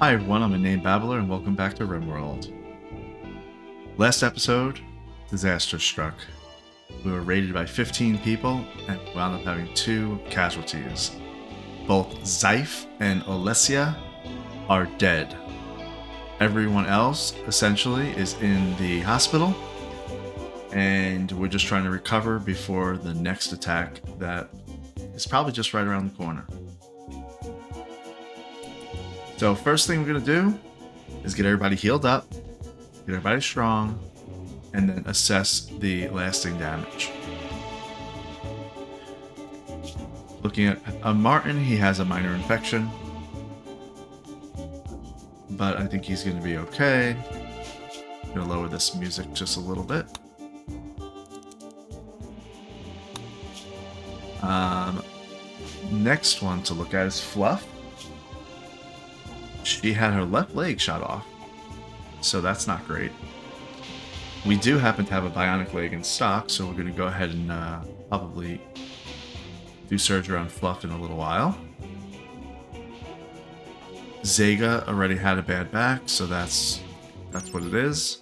Hi everyone, I'm a Name Babbler and welcome back to RimWorld. Last episode, disaster struck. We were raided by 15 people and wound up having 2 casualties. Both Zyph and Alessia are dead. Everyone else, essentially, is in the hospital, and we're just trying to recover before the next attack that is probably just right around the corner. So first thing we're going to do is get everybody healed up, get everybody strong, and then assess the lasting damage. Looking at Martin, he has a minor infection, but I think he's going to be okay. I'm going to lower this music just a little bit. Next one to look at is Fluff. She had her left leg shot off, so that's not great. We do happen to have a bionic leg in stock, so we're going to go ahead and probably do surgery on Fluff in a little while. Zega already had a bad back, so that's what it is.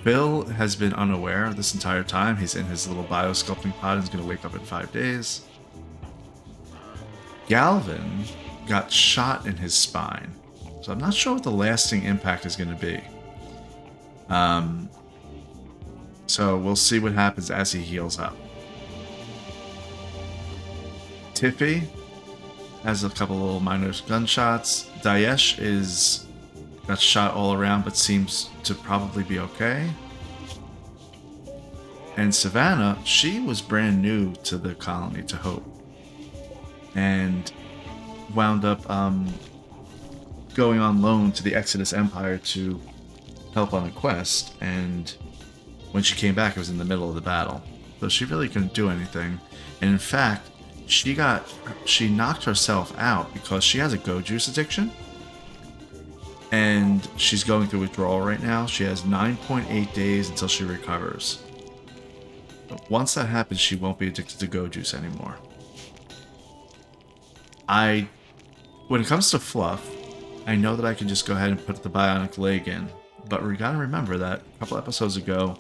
Phil has been unaware this entire time. He's in his little biosculpting pod and is going to wake up in 5 days. Galvin got shot in his spine, so I'm not sure what the lasting impact is going to be. So we'll see what happens as he heals up. Tiffy has a couple little minor gunshots. Daesh got shot all around but seems to probably be okay. And Savannah, she was brand new to the colony, to Hope, and wound up going on loan to the Exodus Empire to help on a quest, and when she came back it was in the middle of the battle, so she really couldn't do anything. And in fact, she knocked herself out because she has a go juice addiction, and she's going through withdrawal right now. She has 9.8 days until she recovers. But once that happens, she won't be addicted to go juice anymore. When it comes to Fluff, I know that I can just go ahead and put the bionic leg in, but we gotta remember that a couple episodes ago,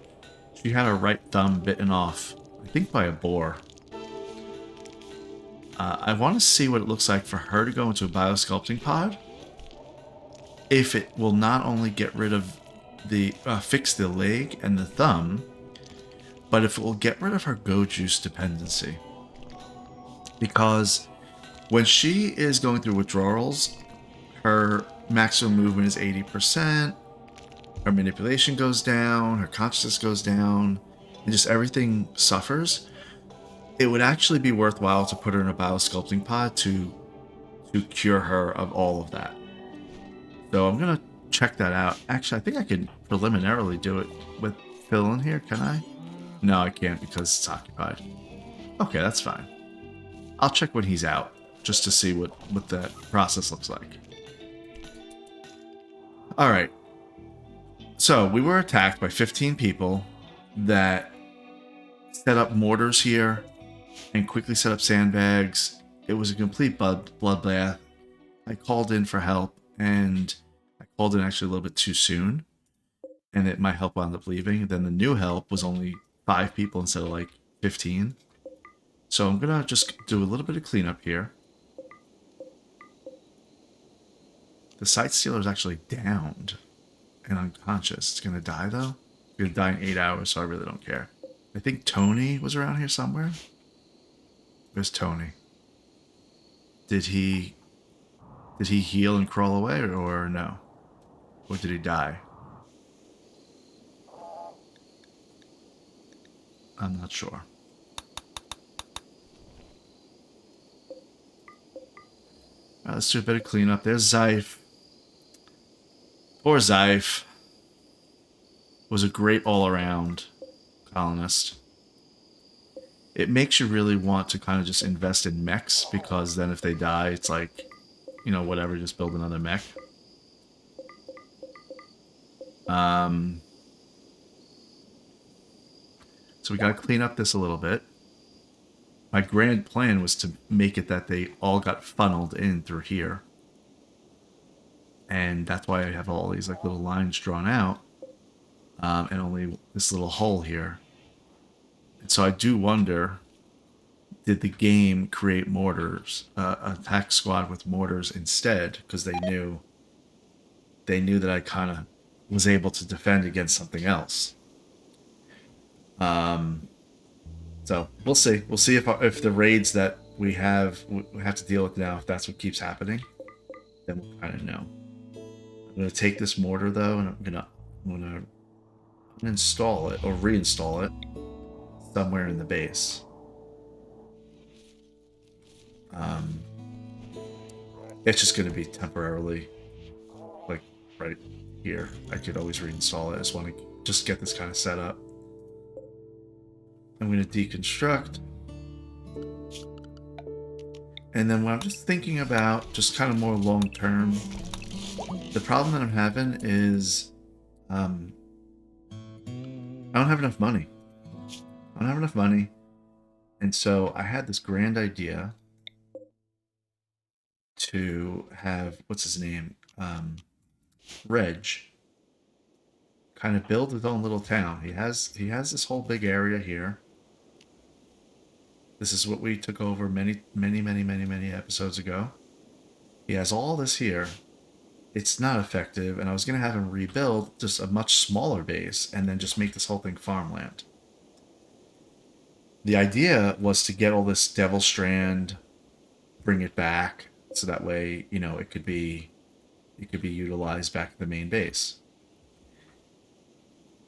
she had her right thumb bitten off, I think by a boar. I want to see what it looks like for her to go into a biosculpting pod. If it will not only get rid of fix the leg and the thumb, but if it will get rid of her go juice dependency. Because when she is going through withdrawals, her maximum movement is 80%, her manipulation goes down, her consciousness goes down, and just everything suffers. It would actually be worthwhile to put her in a biosculpting pod to cure her of all of that. So I'm going to check that out. Actually, I think I can preliminarily do it with Phil in here, can I? No, I can't because it's occupied. Okay, that's fine. I'll check when he's out, just to see what that process looks like. Alright. So, we were attacked by 15 people that set up mortars here and quickly set up sandbags. It was a complete bloodbath. I called in for help, and I called in actually a little bit too soon, and my help wound up leaving. Then the new help was only 5 people instead of like 15. So I'm gonna just do a little bit of cleanup here. The Sight Stealer is actually downed and unconscious. It's gonna die though. It's gonna die in 8 hours, so I really don't care. I think Tony was around here somewhere. Where's Tony? Did he heal and crawl away, or no? Or did he die? I'm not sure. Alright, let's do a bit of cleanup. There's Zyph. Poor Zyph. Was a great all-around colonist. It makes you really want to kind of just invest in mechs, because then if they die, it's like, you know, whatever, just build another mech. So we gotta clean up this a little bit. My grand plan was to make it that they all got funneled in through here. and that's why I have all these like little lines drawn out, and only this little hole here. And so I do wonder, did the game create mortars, attack squad with mortars instead, because they knew that I kind of was able to defend against something else. So we'll see. We'll see if the raids that we have to deal with now, if that's what keeps happening, then we'll kind of know. I'm gonna take this mortar though, and I'm gonna uninstall it or reinstall it somewhere in the base. It's just gonna be temporarily, like right here. I could always reinstall it. I just want to just get this kind of set up. I'm going to deconstruct. And then what I'm just thinking about, just kind of more long term, the problem that I'm having is I don't have enough money. I don't have enough money. And so I had this grand idea to have, what's his name? Reg kind of build his own little town. He has this whole big area here. This is what we took over many episodes ago. He has all this here. It's not effective, and I was going to have him rebuild just a much smaller base and then just make this whole thing farmland. The idea was to get all this Devil Strand, bring it back, so that way, you know, it could be utilized back at the main base.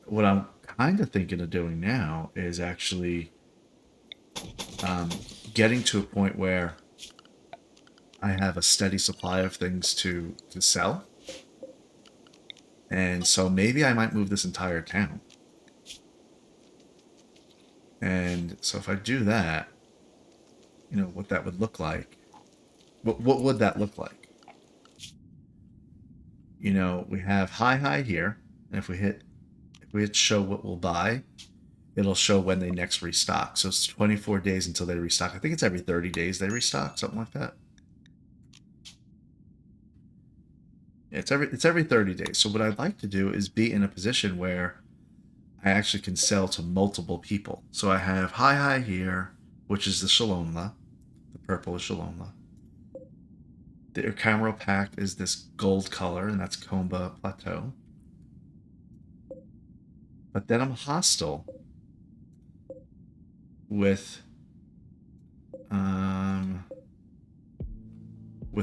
What I'm kind of thinking of doing now is actually getting to a point where I have a steady supply of things to sell. And so maybe I might move this entire town. And so if I do that, you know, what that would look like. What would that look like? You know, we have high here, and if we hit show what we'll buy, it'll show when they next restock. So it's 24 days until they restock. I think it's every 30 days they restock, something like that. It's every 30 days. So what I'd like to do is be in a position where I actually can sell to multiple people. So I have high here, which is the Shalomla. The purple is Shalomla. The Camero Pact is this gold color, and that's Komba Plateau. But then I'm hostile with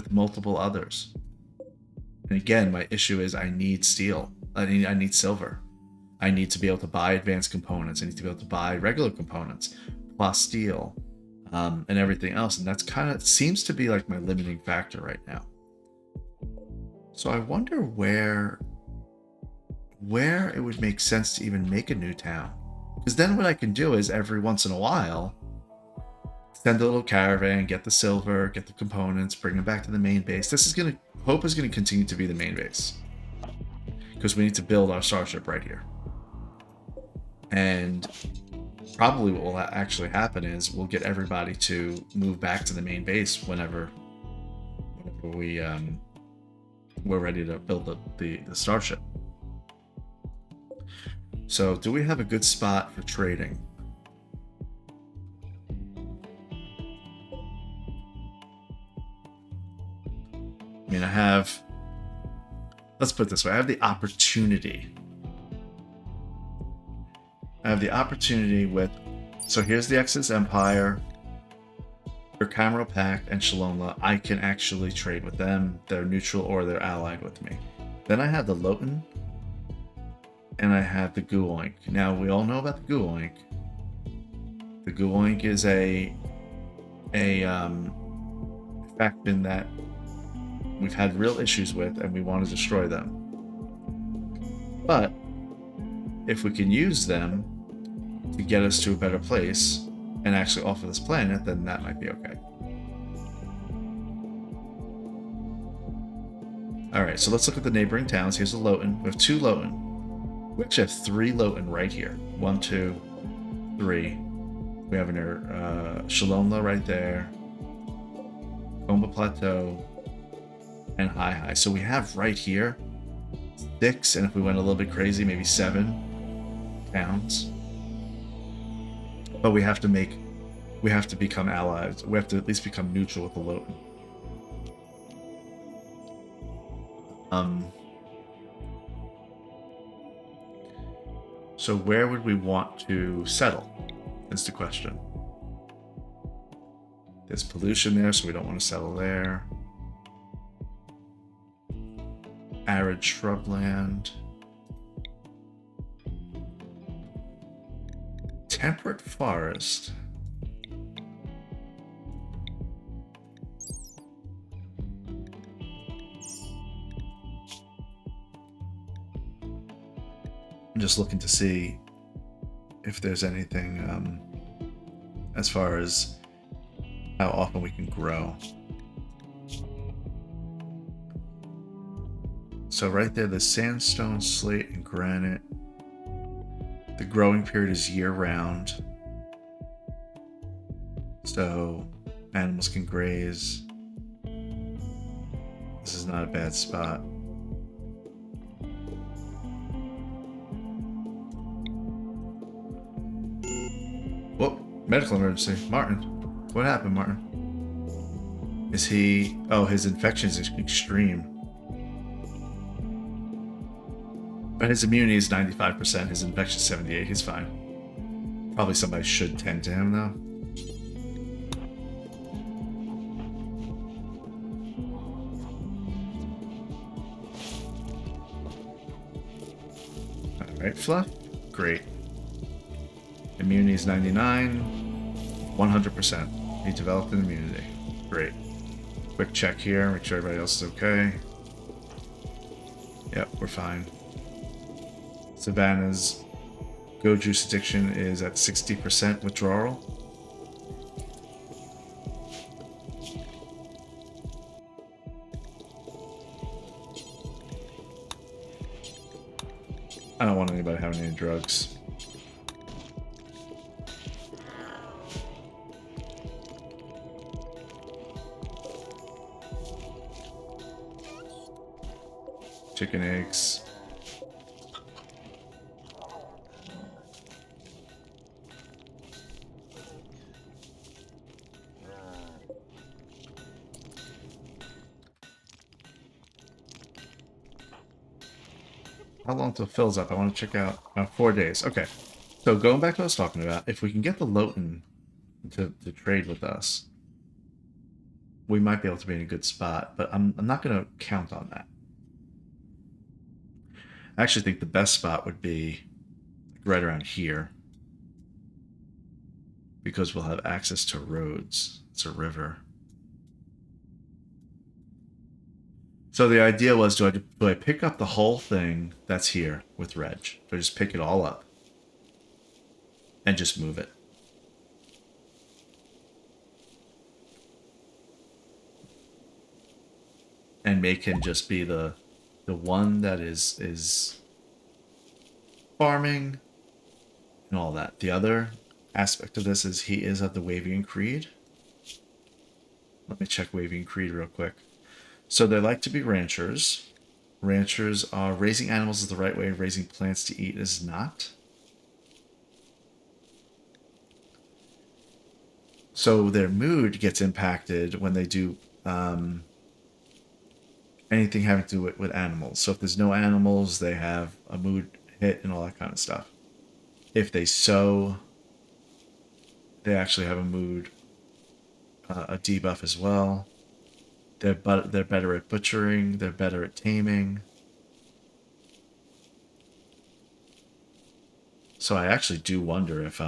multiple others. And again, my issue is I need steel. I need silver. I need to be able to buy advanced components. I need to be able to buy regular components, plus steel, and everything else. And that's kind of seems to be like my limiting factor right now. So I wonder where it would make sense to even make a new town. Because then what I can do is every once in a while, send a little caravan, get the silver, get the components, bring them back to the main base. Hope is going to continue to be the main base. Because we need to build our starship right here. And probably what will actually happen is we'll get everybody to move back to the main base whenever we're ready to build the starship. So, do we have a good spot for trading? I mean, let's put it this way, I have the opportunity. So here's the Exodus Empire, their Camero Pact, and Shalomla. I can actually trade with them. They're neutral or they're allied with me. Then I have the Loten, and I have the Guoink. Now, we all know about the Guoink. The Guoink is a faction that we've had real issues with, and we want to destroy them. But if we can use them to get us to a better place and actually offer this planet, then that might be okay. Alright, so let's look at the neighboring towns. Here's the Loten. We have 2 Loten. We actually have 3 Loten right here. 1, 2, 3. We have Shalomla right there. Komba Plateau. and high high. So we have right here 6, and if we went a little bit crazy, maybe 7 towns. But we have to become allies. We have to at least become neutral with the Loten. So where would we want to settle? Is the question. There's pollution there, so we don't want to settle there. Arid shrubland. Temperate forest. I'm just looking to see if there's anything as far as how often we can grow. So right there, the sandstone, slate, and granite. The growing period is year-round. So animals can graze. This is not a bad spot. Whoa, medical emergency. Martin. What happened, Martin? Is he... Oh, his infection is extreme. But his immunity is 95%, his infection is 78%, he's fine. Probably somebody should tend to him, though. Alright, Fluff. Great. Immunity is 99. 100%. He developed an immunity. Great. Quick check here, make sure everybody else is okay. Yep, we're fine. Savannah's Go Juice addiction is at 60% withdrawal. I don't want anybody having any drugs. Chicken eggs. How long till it fills up? I want to check out 4 days. Okay. So going back to what I was talking about, if we can get the Loten to trade with us, we might be able to be in a good spot, but I'm not going to count on that. I actually think the best spot would be right around here, because we'll have access to roads. It's a river. So the idea was, do I pick up the whole thing that's here with Reg? Do I just pick it all up and just move it? And make him just be the one that is farming and all that. The other aspect of this is he is of the Wavian Creed. Let me check Wavian Creed real quick. So they like to be ranchers. Ranchers are raising animals is the right way, raising plants to eat is not. So their mood gets impacted when they do anything having to do with animals. So if there's no animals, they have a mood hit and all that kind of stuff. If they sow, they actually have a mood, a debuff as well. They're better at butchering. They're better at taming. So I actually do wonder if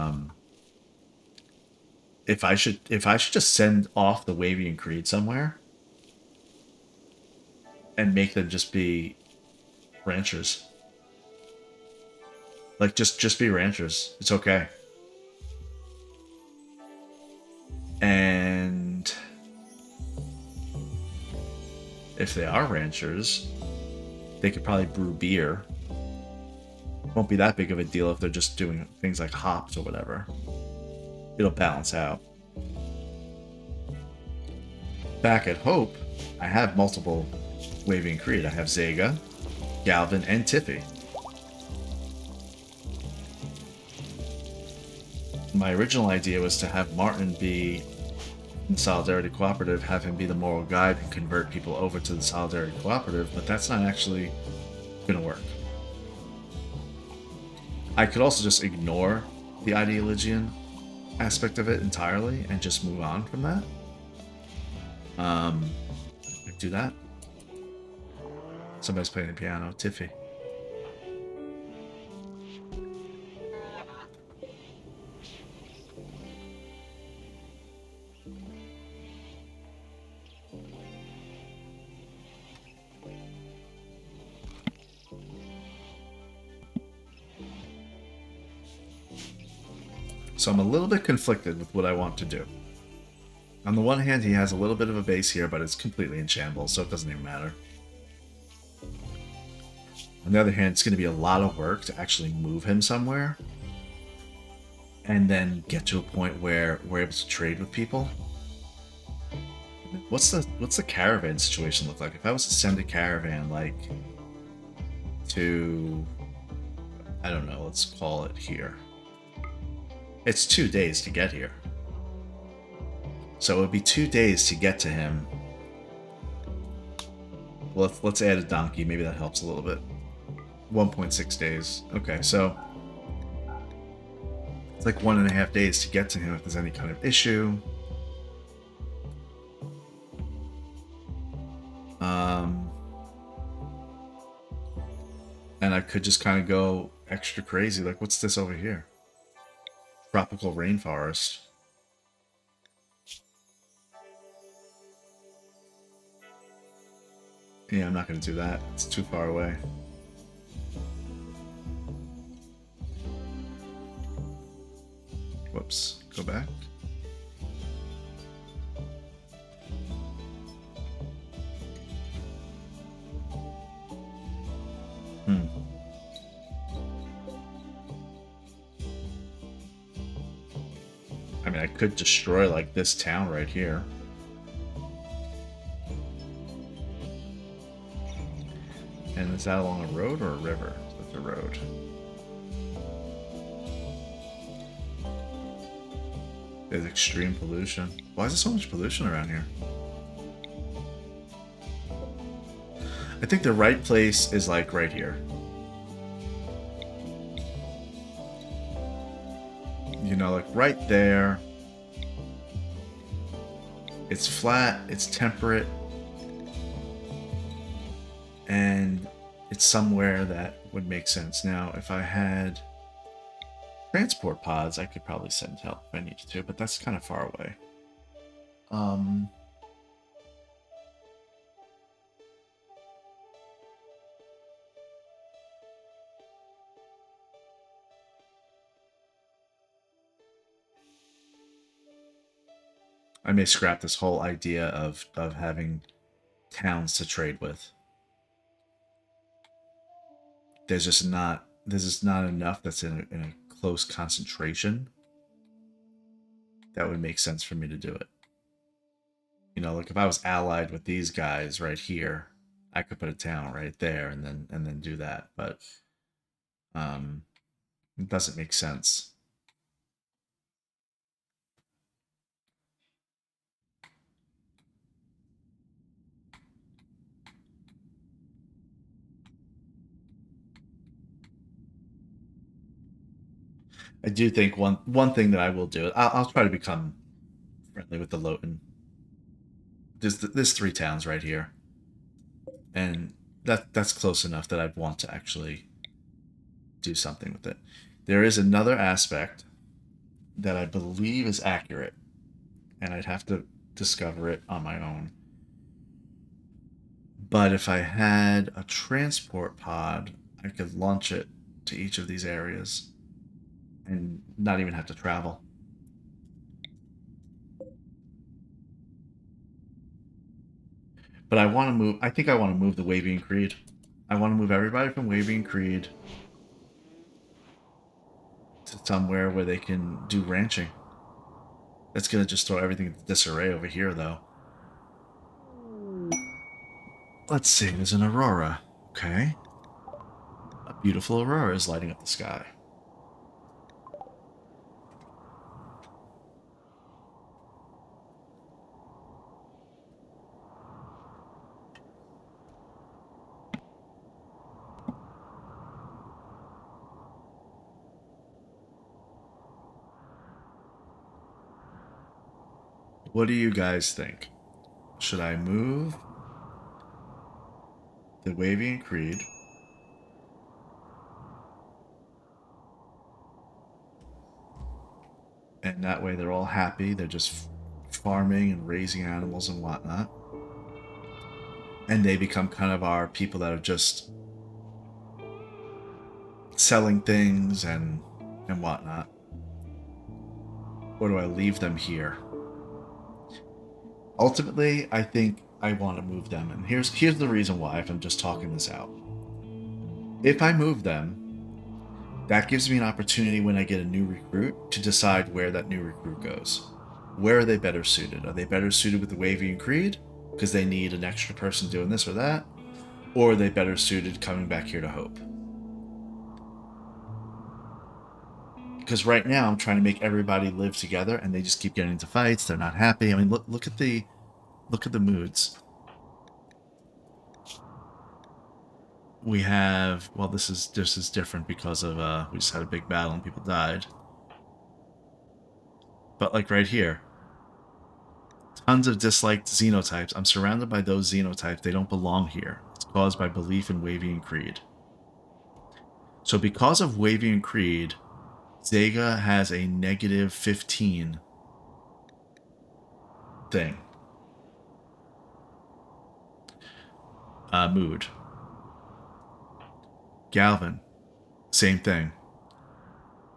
I should just send off the Wavian Creed somewhere and make them just be ranchers. Like just be ranchers. It's okay. And if they are ranchers, they could probably brew beer. Won't be that big of a deal if they're just doing things like hops or whatever. It'll balance out. Back at Hope, I have multiple Wavy and Creed. I have Zega, Galvin, and Tiffy. My original idea was to have Martin be in the Solidarity Cooperative, have him be the moral guide and convert people over to the Solidarity Cooperative, but that's not actually going to work. I could also just ignore the ideologian aspect of it entirely and just move on from that. Do that. Somebody's playing the piano. Tiffy. So I'm a little bit conflicted with what I want to do. On the one hand, he has a little bit of a base here, but it's completely in shambles, so it doesn't even matter. On the other hand, it's going to be a lot of work to actually move him somewhere and then get to a point where we're able to trade with people. What's the caravan situation look like? If I was to send a caravan, like, to, I don't know, let's call it here. It's 2 days to get here. So it would be 2 days to get to him. Well, let's add a donkey. Maybe that helps a little bit. 1.6 days. Okay, so it's like 1.5 days to get to him if there's any kind of issue. And I could just kind of go extra crazy. Like, what's this over here? Tropical rainforest. Yeah, I'm not going to do that. It's too far away. Whoops. Go back. I mean, I could destroy, like, this town right here. And is that along a road or a river? It's a road. There's extreme pollution. Why is there so much pollution around here? I think the right place is, like, right here. You know, like right there. It's flat, it's temperate, and it's somewhere that would make sense. Now, if I had transport pods, I could probably send help if I needed to, but that's kind of far away. I may scrap this whole idea of having towns to trade with. There's just not enough that's in a close concentration that would make sense for me to do it. You know, like if I was allied with these guys right here, I could put a town right there and then do that, but it doesn't make sense. I do think one thing that I will do, I'll try to become friendly with the Loten. There's 3 towns right here, and that's close enough that I'd want to actually do something with it. There is another aspect that I believe is accurate, and I'd have to discover it on my own. But if I had a transport pod, I could launch it to each of these areas and not even have to travel. But I want to move. I think I want to move the Wavy and Creed. I want to move everybody from Wavy and Creed to somewhere where they can do ranching. That's going to just throw everything into disarray over here, though. let's see, there's an aurora. Okay. A beautiful aurora is lighting up the sky. What do you guys think? Should I move the Wavian Creed? And that way they're all happy. They're just farming and raising animals and whatnot. And they become kind of our people that are just selling things and whatnot. Or do I leave them here? Ultimately, I think I want to move them. And here's the reason why, if I'm just talking this out. If I move them, that gives me an opportunity when I get a new recruit to decide where that new recruit goes. Where are they better suited? Are they better suited with the Wavian Creed because they need an extra person doing this or that? Or are they better suited coming back here to Hope? Because right now I'm trying to make everybody live together and they just keep getting into fights. They're not happy. I mean, look at the moods. We have, well, this is different because of we just had a big battle and people died. But like right here, tons of disliked xenotypes. I'm surrounded by those xenotypes. They don't belong here. It's caused by belief in Wavian Creed. So because of Wavian Creed, Zega has a negative 15 thing. Mood. Galvin, same thing.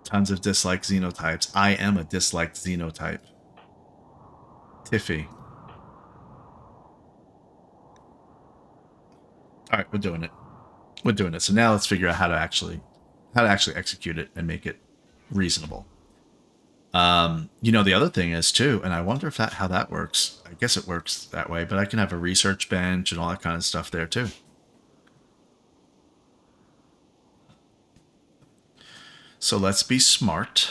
Tons of disliked xenotypes. I am a disliked xenotype. Tiffy. Alright, we're doing it. We're doing it. So now let's figure out how to actually execute it and make it reasonable. The other thing is too, and I wonder if how that works. I guess it works that way, but I can have a research bench and all that kind of stuff there too. So let's be smart.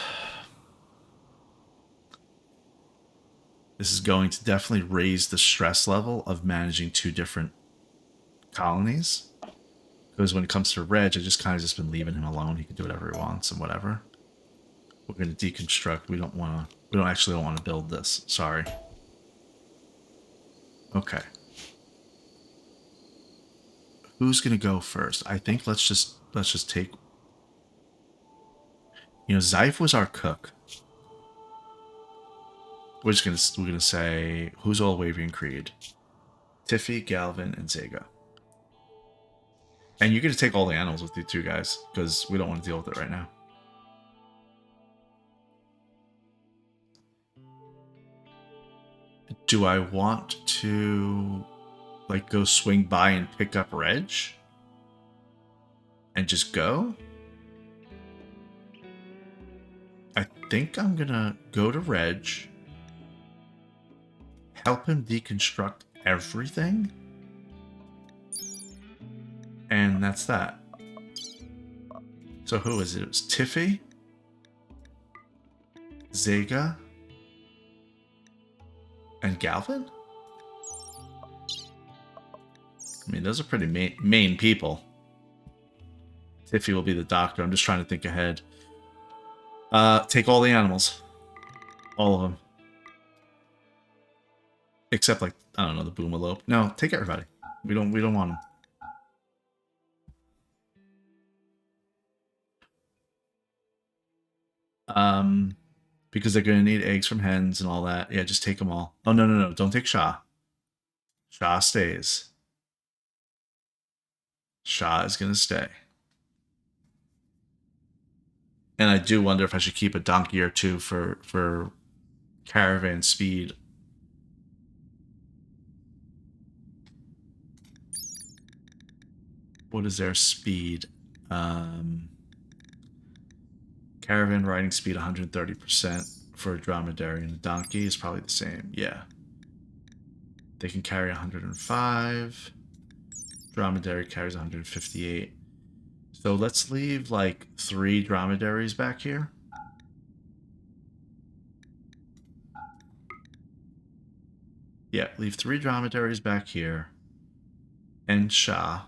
This is going to definitely raise the stress level of managing two different colonies. Because when it comes to Reg, I just kind of just been leaving him alone. He can do whatever he wants and whatever. We're going to deconstruct. We don't want to build this. Sorry. Okay. Who's going to go first? I think let's just take. Zyph was our cook. We're gonna say who's all Wavian Creed? Tiffy, Galvin, and Zega. And you're gonna take all the animals with you too, guys, because we don't want to deal with it right now. Do I want to go swing by and pick up Reg? And just go? I think I'm gonna go to Reg, help him deconstruct everything, and that's that. So who is it? It was Tiffy, Zega, and Galvin? I mean, those are pretty main people. Tiffy will be the doctor. I'm just trying to think ahead. Take all the animals. All of them. Except, I don't know, the Boomalope. No, take everybody. We don't want them. Because they're going to need eggs from hens and all that. Yeah, just take them all. Oh, no. Don't take Sha. Sha stays. Sha is going to stay. And I do wonder if I should keep a donkey or two for caravan speed. What is their speed? Caravan riding speed 130% for a dromedary, and a donkey is probably the same. Yeah. They can carry 105. Dromedary carries 158. So let's leave like 3 dromedaries back here. Yeah, leave 3 dromedaries back here. And Shah.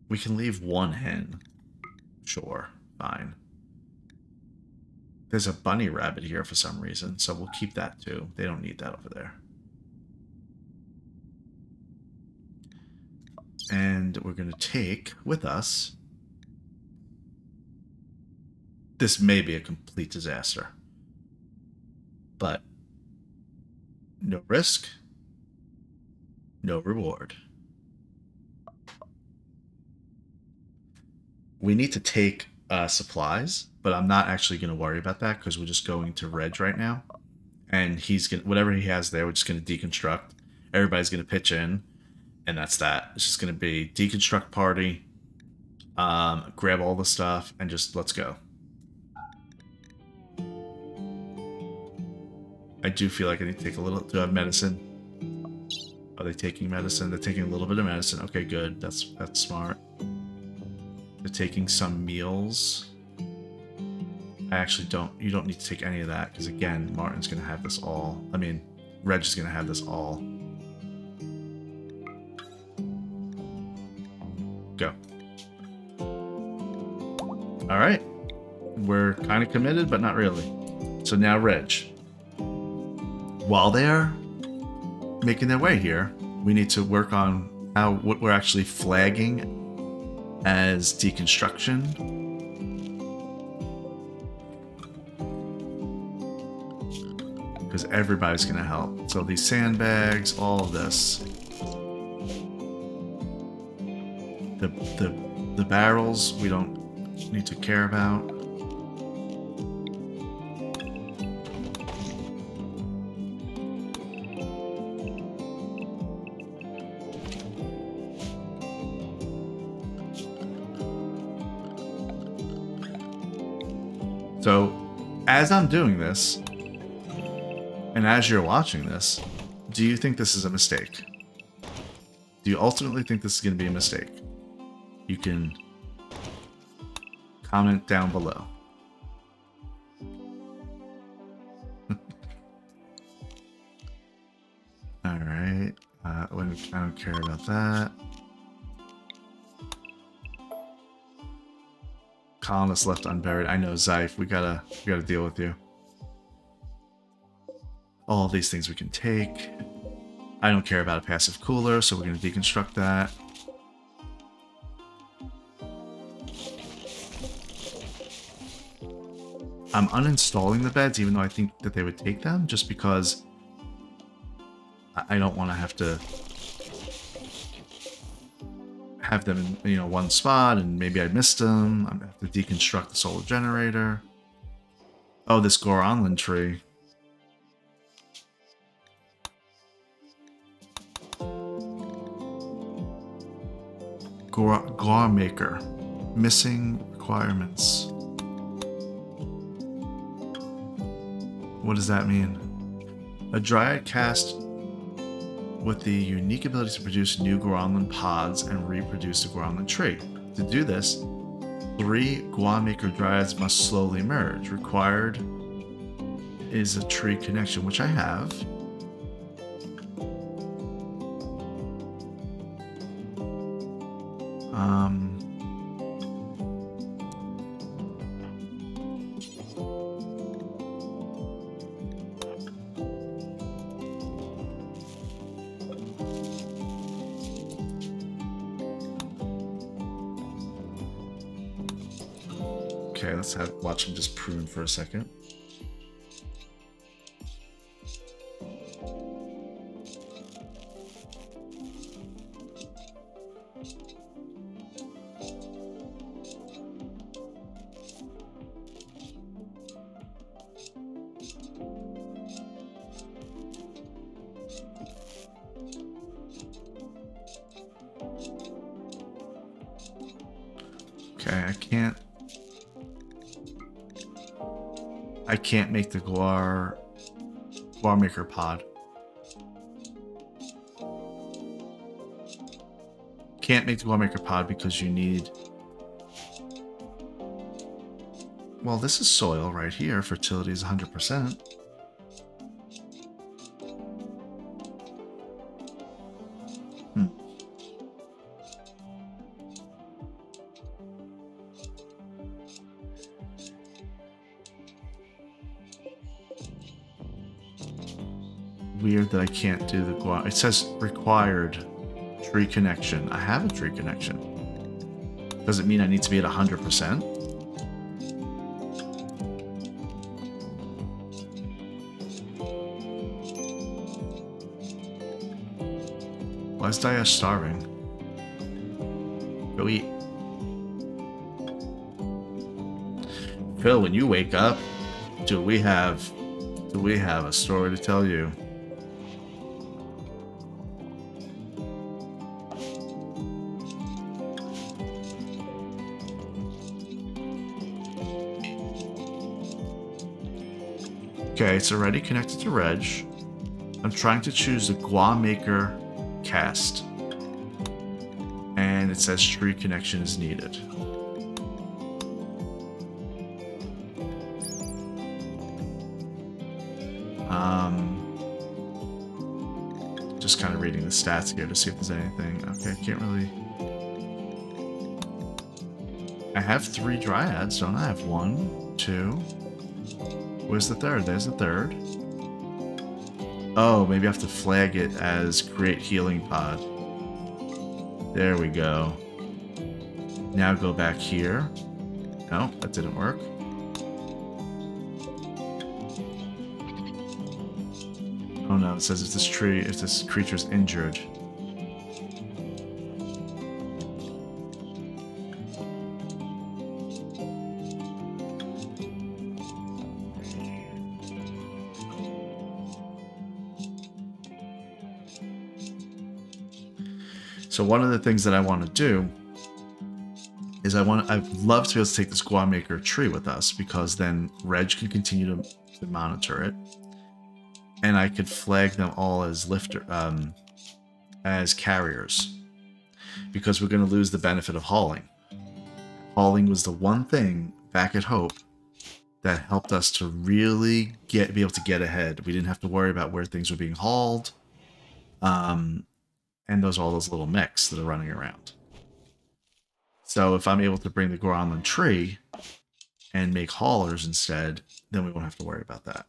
We can leave 1 hen. Sure, fine. There's a bunny rabbit here for some reason, so we'll keep that too. They don't need that over there. And we're going to take with us... This may be a complete disaster. But no risk, no reward. We need to take supplies, but I'm not actually going to worry about that because we're just going to Reg right now. And he's going to, whatever he has there, we're just going to deconstruct. Everybody's going to pitch in, and that's that. It's just going to be deconstruct party, grab all the stuff, and just let's go. I do feel like I need to take a little... Do I have medicine? Are they taking medicine? They're taking a little bit of medicine. Okay, good. That's smart. They're taking some meals. I actually don't... You don't need to take any of that, because again, Martin's going to have this all. I mean, Reg is going to have this all. Go. Alright. We're kind of committed, but not really. So now Reg. While they're making their way here, we need to work on what we're actually flagging as deconstruction. Because everybody's going to help. So these sandbags, all of this. The barrels we don't need to care about. So, as I'm doing this, and as you're watching this, do you think this is a mistake? Do you ultimately think this is going to be a mistake? You can comment down below. Alright, I don't care about that. Colonist left unburied. I know, Zyph. We gotta deal with you. All of these things we can take. I don't care about a passive cooler, so we're gonna deconstruct that. I'm uninstalling the beds, even though I think that they would take them, just because I don't want to have them in, one spot, and maybe I missed them. I'm gonna have to deconstruct the solar generator. Oh, this Goronlin tree. Gore Maker. Missing requirements. What does that mean? A Dryad cast with the unique ability to produce new Goronlin pods and reproduce the Goronlin tree. To do this, 3 Guamaker Dryads must slowly merge. Required is a tree connection, which I have. Okay, let's watch him just prune for a second. Okay, I can't make the Guamaker pod. can't make the Guar Maker pod because you need... Well, this is soil right here. Fertility is 100%. Weird that I can't do the Guar. It says required tree connection. I have a tree connection. Does it mean I need to be at 100%? Why is Dayash starving? Go eat. Phil, when you wake up, do we have a story to tell you? Okay, it's already connected to Reg. I'm trying to choose the Guar Maker cast. And it says tree connection is needed. Just kind of reading the stats here to see if there's anything. Okay, I can't really... I have 3 dryads, don't I? I have 1, 2... Where's the third? There's the third. Oh, maybe I have to flag it as create healing pod. There we go. Now go back here. No, that didn't work. Oh no, it says if this creature's injured. So one of the things that I want to do is I'd love to be able to take this Guar Maker tree with us, because then Reg can continue to monitor it, and I could flag them all as as carriers, because we're going to lose the benefit of hauling. Hauling was the one thing back at Hope that helped us to really be able to get ahead. We didn't have to worry about where things were being hauled. And all those little mechs that are running around. So if I'm able to bring the Goronland tree and make haulers instead, then we won't have to worry about that.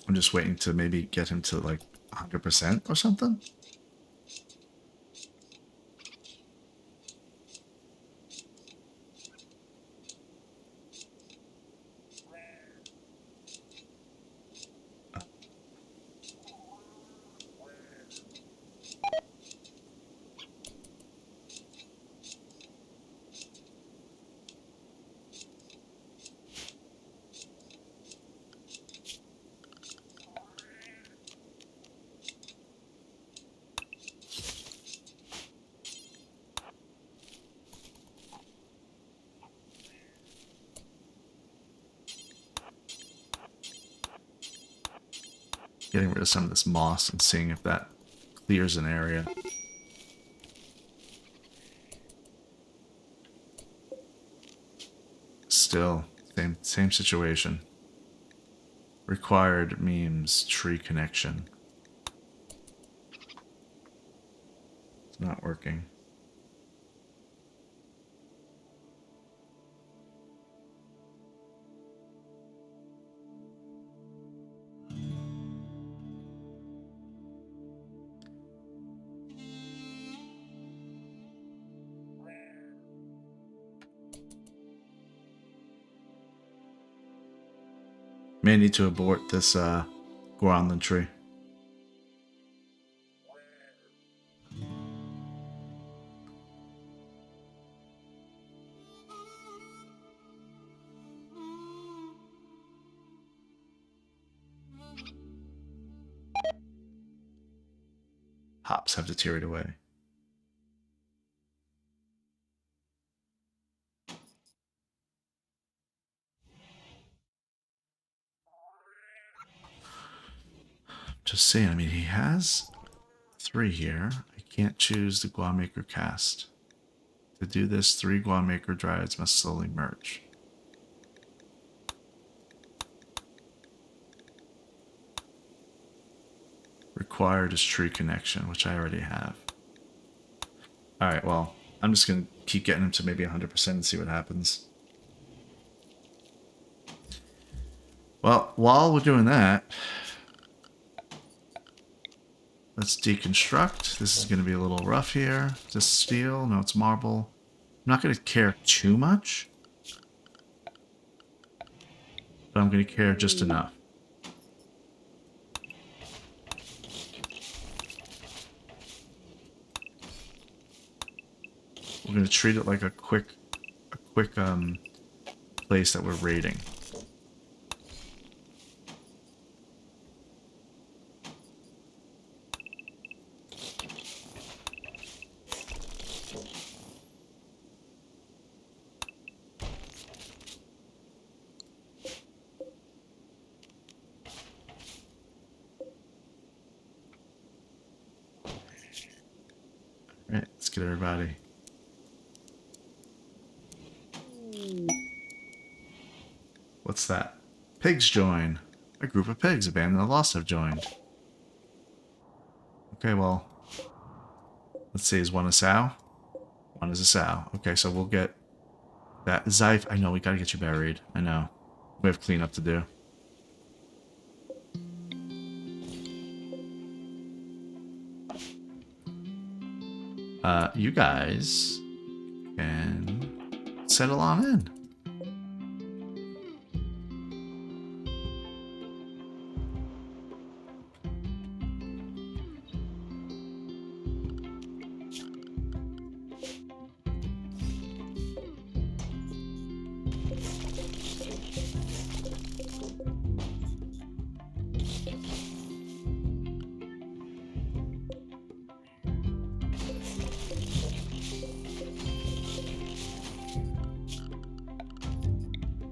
I'm just waiting to maybe get him to like 100% or something. Getting rid of some of this moss and seeing if that clears an area. Still, same situation. Required memes tree connection. It's not working. May need to abort this Goronland tree. hops have deteriorated away. Just saying, I mean, he has 3 here. I can't choose the Guamaker cast. To do this, 3 Guamaker Dryads must slowly merge. Required is tree connection, which I already have. Alright, well, I'm just going to keep getting him to maybe 100% and see what happens. Well, while we're doing that, let's deconstruct. This is going to be a little rough here. Is this steel? No, it's marble. I'm not going to care too much, but I'm going to care just enough. We're going to treat it like a quick place that we're raiding. All right, let's get everybody. What's that? Pigs join. A group of pigs abandoned and lost have joined. Okay, well, let's see. Is one a sow? One is a sow. Okay, so we'll get that. Zyph, I know, we gotta get you buried. I know. We have cleanup to do. You guys can settle on in.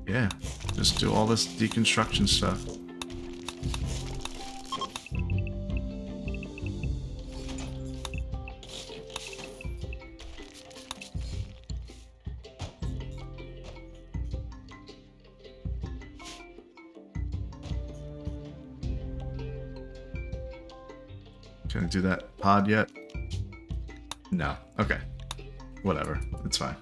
Yeah, just do all this deconstruction stuff. Can I do that pod yet? No. Okay. Whatever. It's fine.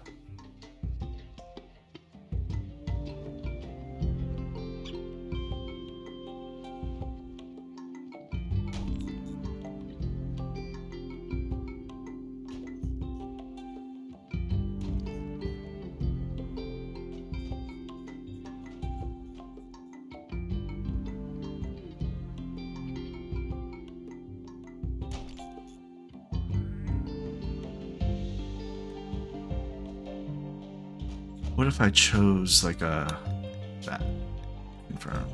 What if I chose like a that? Confirm.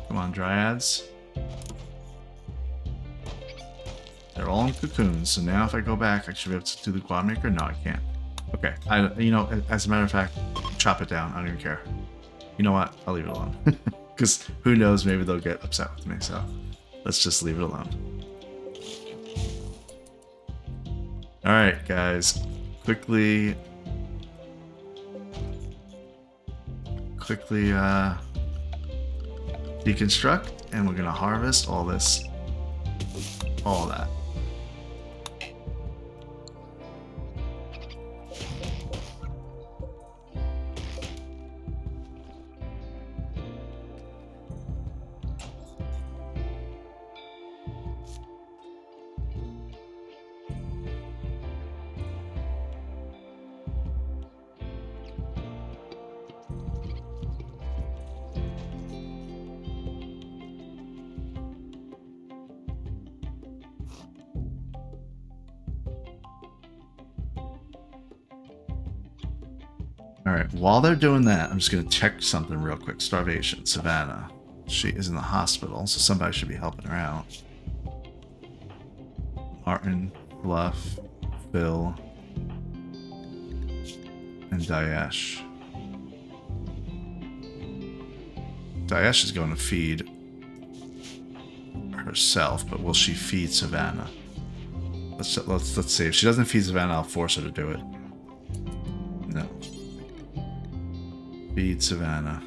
Come on, dryads. They're all in cocoons, so now if I go back, I should be able to do the Guamaker. No, I can't. Okay, you know, as a matter of fact, chop it down. I don't even care. You know what? I'll leave it alone. Because who knows, maybe they'll get upset with me, so let's just leave it alone. Alright, guys. Quickly deconstruct, and we're gonna harvest all this, all that. Alright, while they're doing that, I'm just going to check something real quick. Starvation, Savannah. She is in the hospital, so somebody should be helping her out. Martin, Bluff, Phil, and Daesh. Daesh is going to feed herself, but will she feed Savannah? Let's see. If she doesn't feed Savannah, I'll force her to do it. No. Feed Savannah.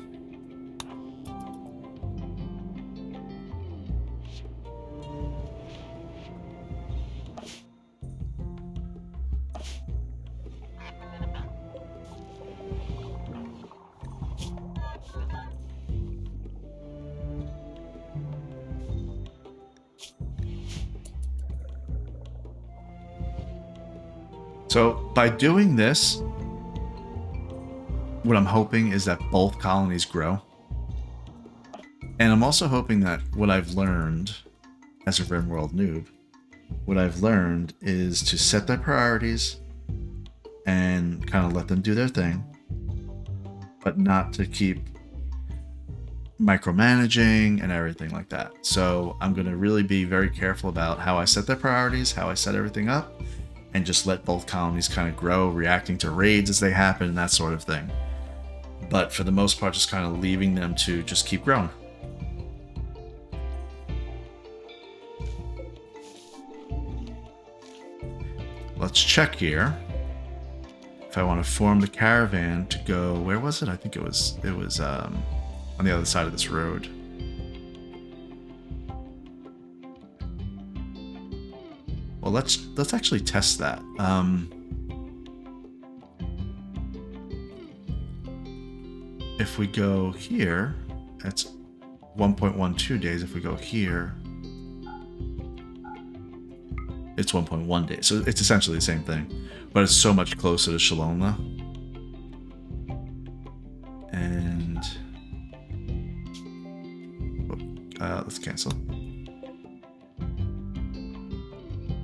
So by doing this, what I'm hoping is that both colonies grow. And I'm also hoping that what I've learned as a RimWorld noob, what I've learned is to set their priorities and kind of let them do their thing, but not to keep micromanaging and everything like that. So I'm going to really be very careful about how I set their priorities, how I set everything up, and just let both colonies kind of grow, reacting to raids as they happen and that sort of thing. But for the most part, just kind of leaving them to just keep growing. Let's check here. If I want to form the caravan to go, where was it? I think it was on the other side of this road. Well, let's actually test that. If we go here, that's 1.12 days. If we go here, it's 1.1 days. So it's essentially the same thing, but it's so much closer to Shalomla. And let's cancel.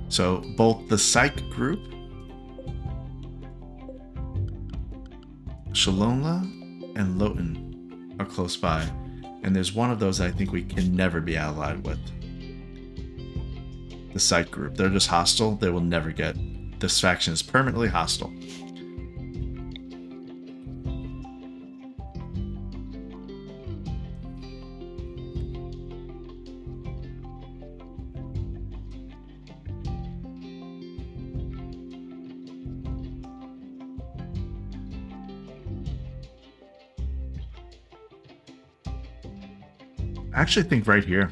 So both the Psych group, Shalomla, and Loten are close by. And there's one of those I think we can never be allied with. The Psych group. They're just hostile. They will never get. This faction is permanently hostile. I actually think right here.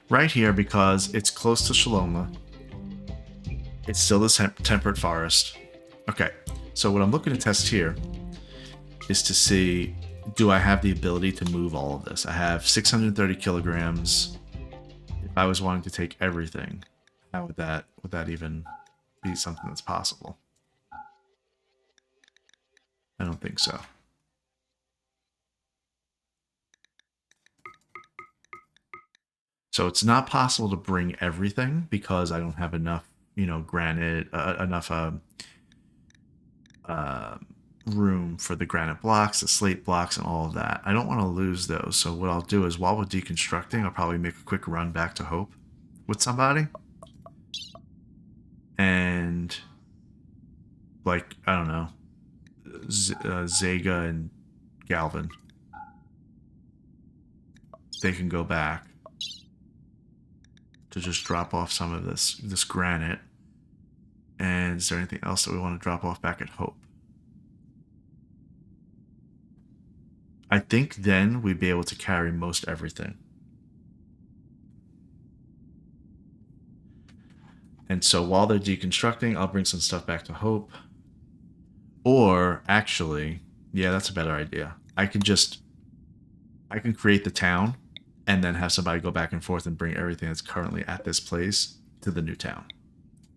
Right here, because it's close to Shalomla. It's still the temperate forest. Okay, so what I'm looking to test here is to see, do I have the ability to move all of this? I have 630 kilograms. If I was wanting to take everything, how would that even be something that's possible? I don't think so. So it's not possible to bring everything because I don't have enough, granite, enough room for the granite blocks, the slate blocks, and all of that. I don't want to lose those. So what I'll do is while we're deconstructing, I'll probably make a quick run back to Hope with somebody. And like, I don't know, Zega and Galvin. They can go back to just drop off some of this granite. And is there anything else that we want to drop off back at Hope? I think then we'd be able to carry most everything. And so while they're deconstructing, I'll bring some stuff back to Hope. Or actually, yeah, that's a better idea. I can create the town and then have somebody go back and forth and bring everything that's currently at this place to the new town.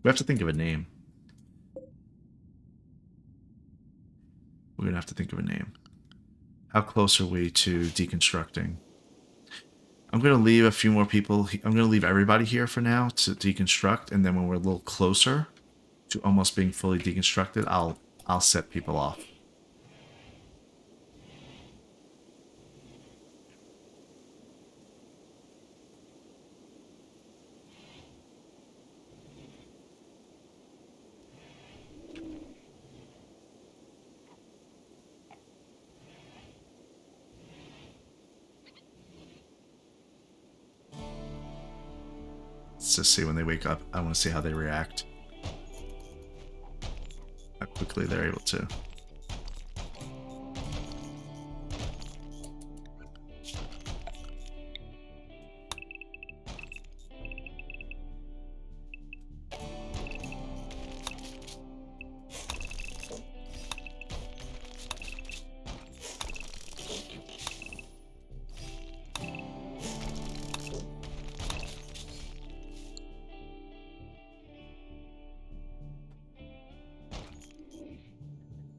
We have to think of a name. We're gonna have to think of a name. How close are we to deconstructing? I'm gonna leave a few more people. I'm gonna leave everybody here for now to deconstruct, and then when we're a little closer, to almost being fully deconstructed, I'll set people off. Let's just see when they wake up. I want to see how they react. How quickly they're able to.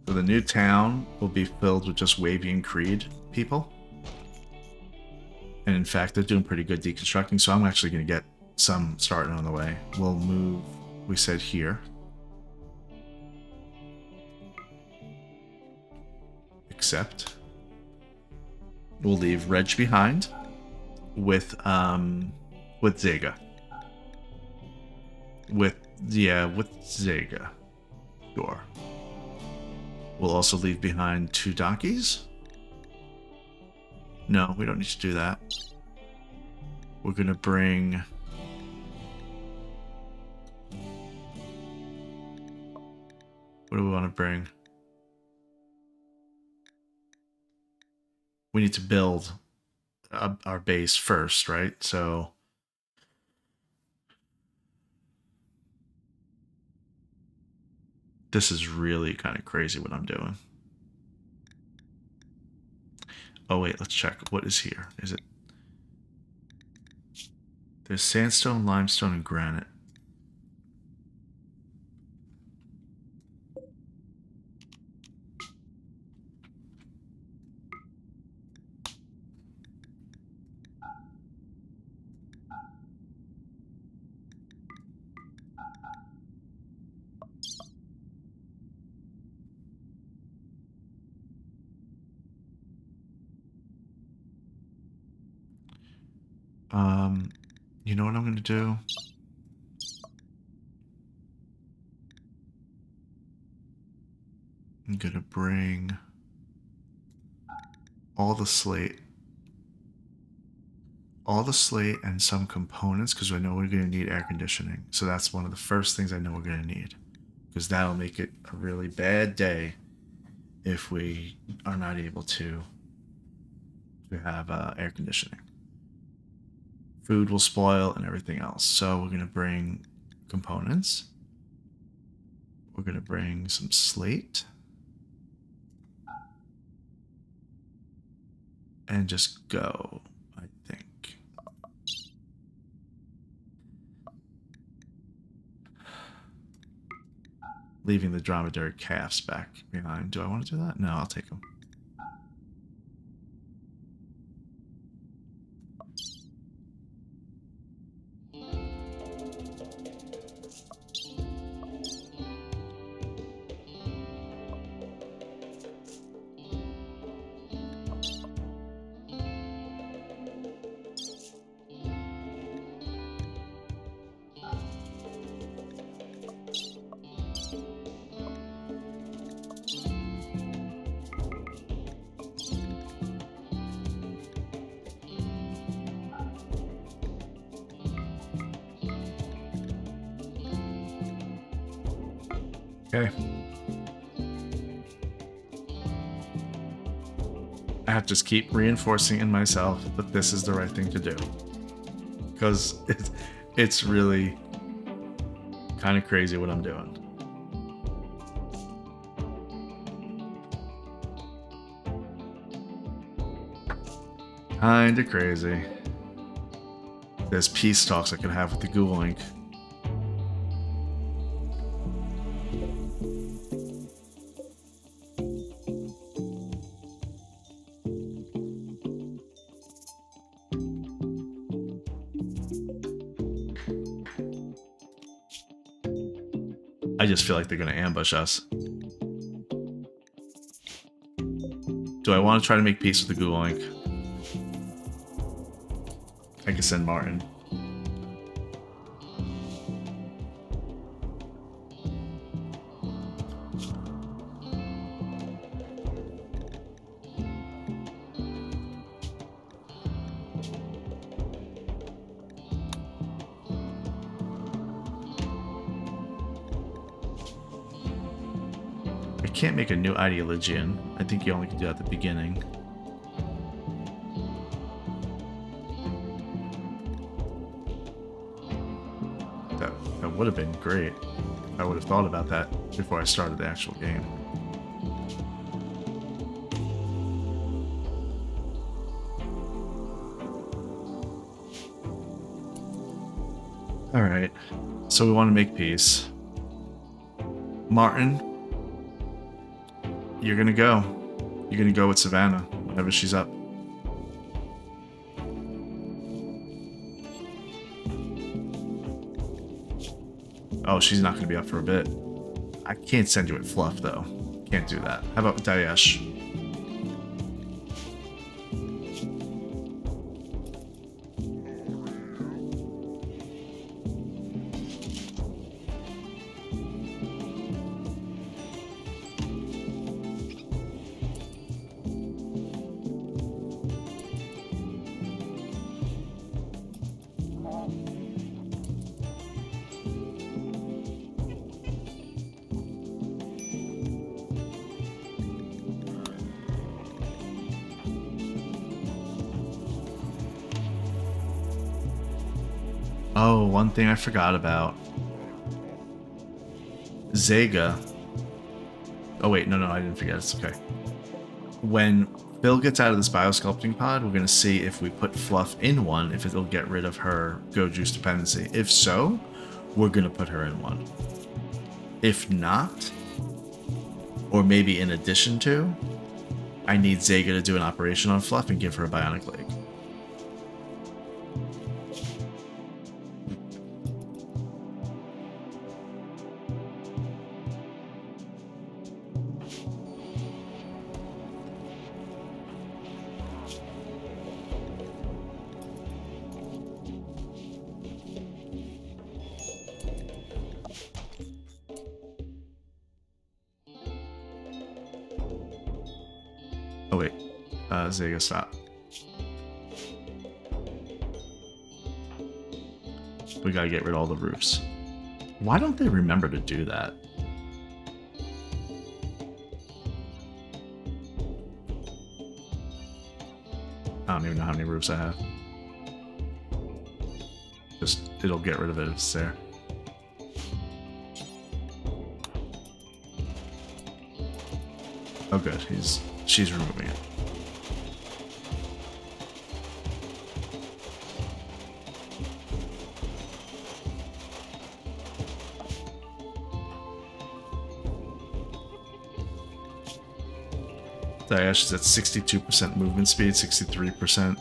The new town will be filled with just Wavy and Creed people. And in fact, they're doing pretty good deconstructing, so I'm actually going to get some starting on the way. We'll move, we said here. Except we'll leave Reg behind with Zega. With Zega. Sure. We'll also leave behind 2 donkeys. No, we don't need to do that. We're going to bring... What do we want to bring? We need to build our base first, right? So... This is really kind of crazy what I'm doing. Oh wait, let's check. What is here? Is it... There's sandstone, limestone, and granite. You know what I'm going to do? I'm going to bring all the slate and some components, because I know we're going to need air conditioning. So that's one of the first things I know we're going to need, because that'll make it a really bad day if we are not able to have air conditioning. Food will spoil and everything else. So we're going to bring components. We're going to bring some slate. And just go, I think. Leaving the dromedary calves back behind. Do I want to do that? No, I'll take them. Okay. I have to just keep reinforcing in myself that this is the right thing to do. Because it's really kind of crazy what I'm doing. Kinda crazy. There's peace talks I could have with the Google Inc. I I just feel like they're going to ambush us. Do I want to try to make peace with the Ghoul-Link? I can send Martin. I can't make a new Ideologian. I think you only can do that at the beginning. That would have been great. I would have thought about that before I started the actual game. Alright, so we want to make peace. Martin, you're gonna go. You're gonna go with Savannah whenever she's up. Oh, she's not gonna be up for a bit. I can't send you with Fluff, though. Can't do that. How about Daesh? Oh, one thing I forgot about. Zega. Oh wait, no, I didn't forget. It's okay. When Phil gets out of this biosculpting pod, we're going to see if we put Fluff in one, if it'll get rid of her Go Juice dependency. If so, we're going to put her in one. If not, or maybe in addition to, I need Zega to do an operation on Fluff and give her a bionic leg. Oh wait, Zega, stop. We gotta get rid of all the roofs. Why don't they remember to do that? I don't even know how many roofs I have. Just, it'll get rid of it if it's there. Oh good, she's removing it. Daesh is at 62% movement speed, 63%.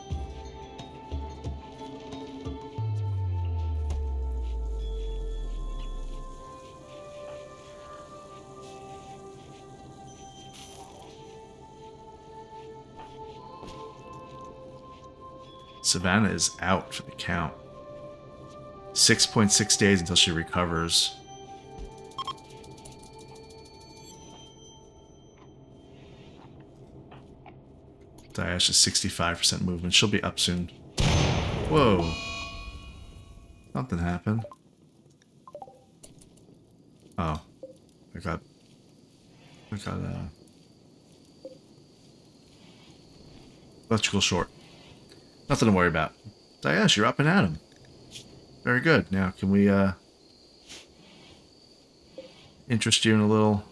Savannah is out for the count. 6.6 days until she recovers. Daesh is 65% movement. She'll be up soon. Whoa. Something happened. Oh. I got electrical short. Nothing to worry about. Daesh, you're up and at him. Very good. Now, can we interest you in a little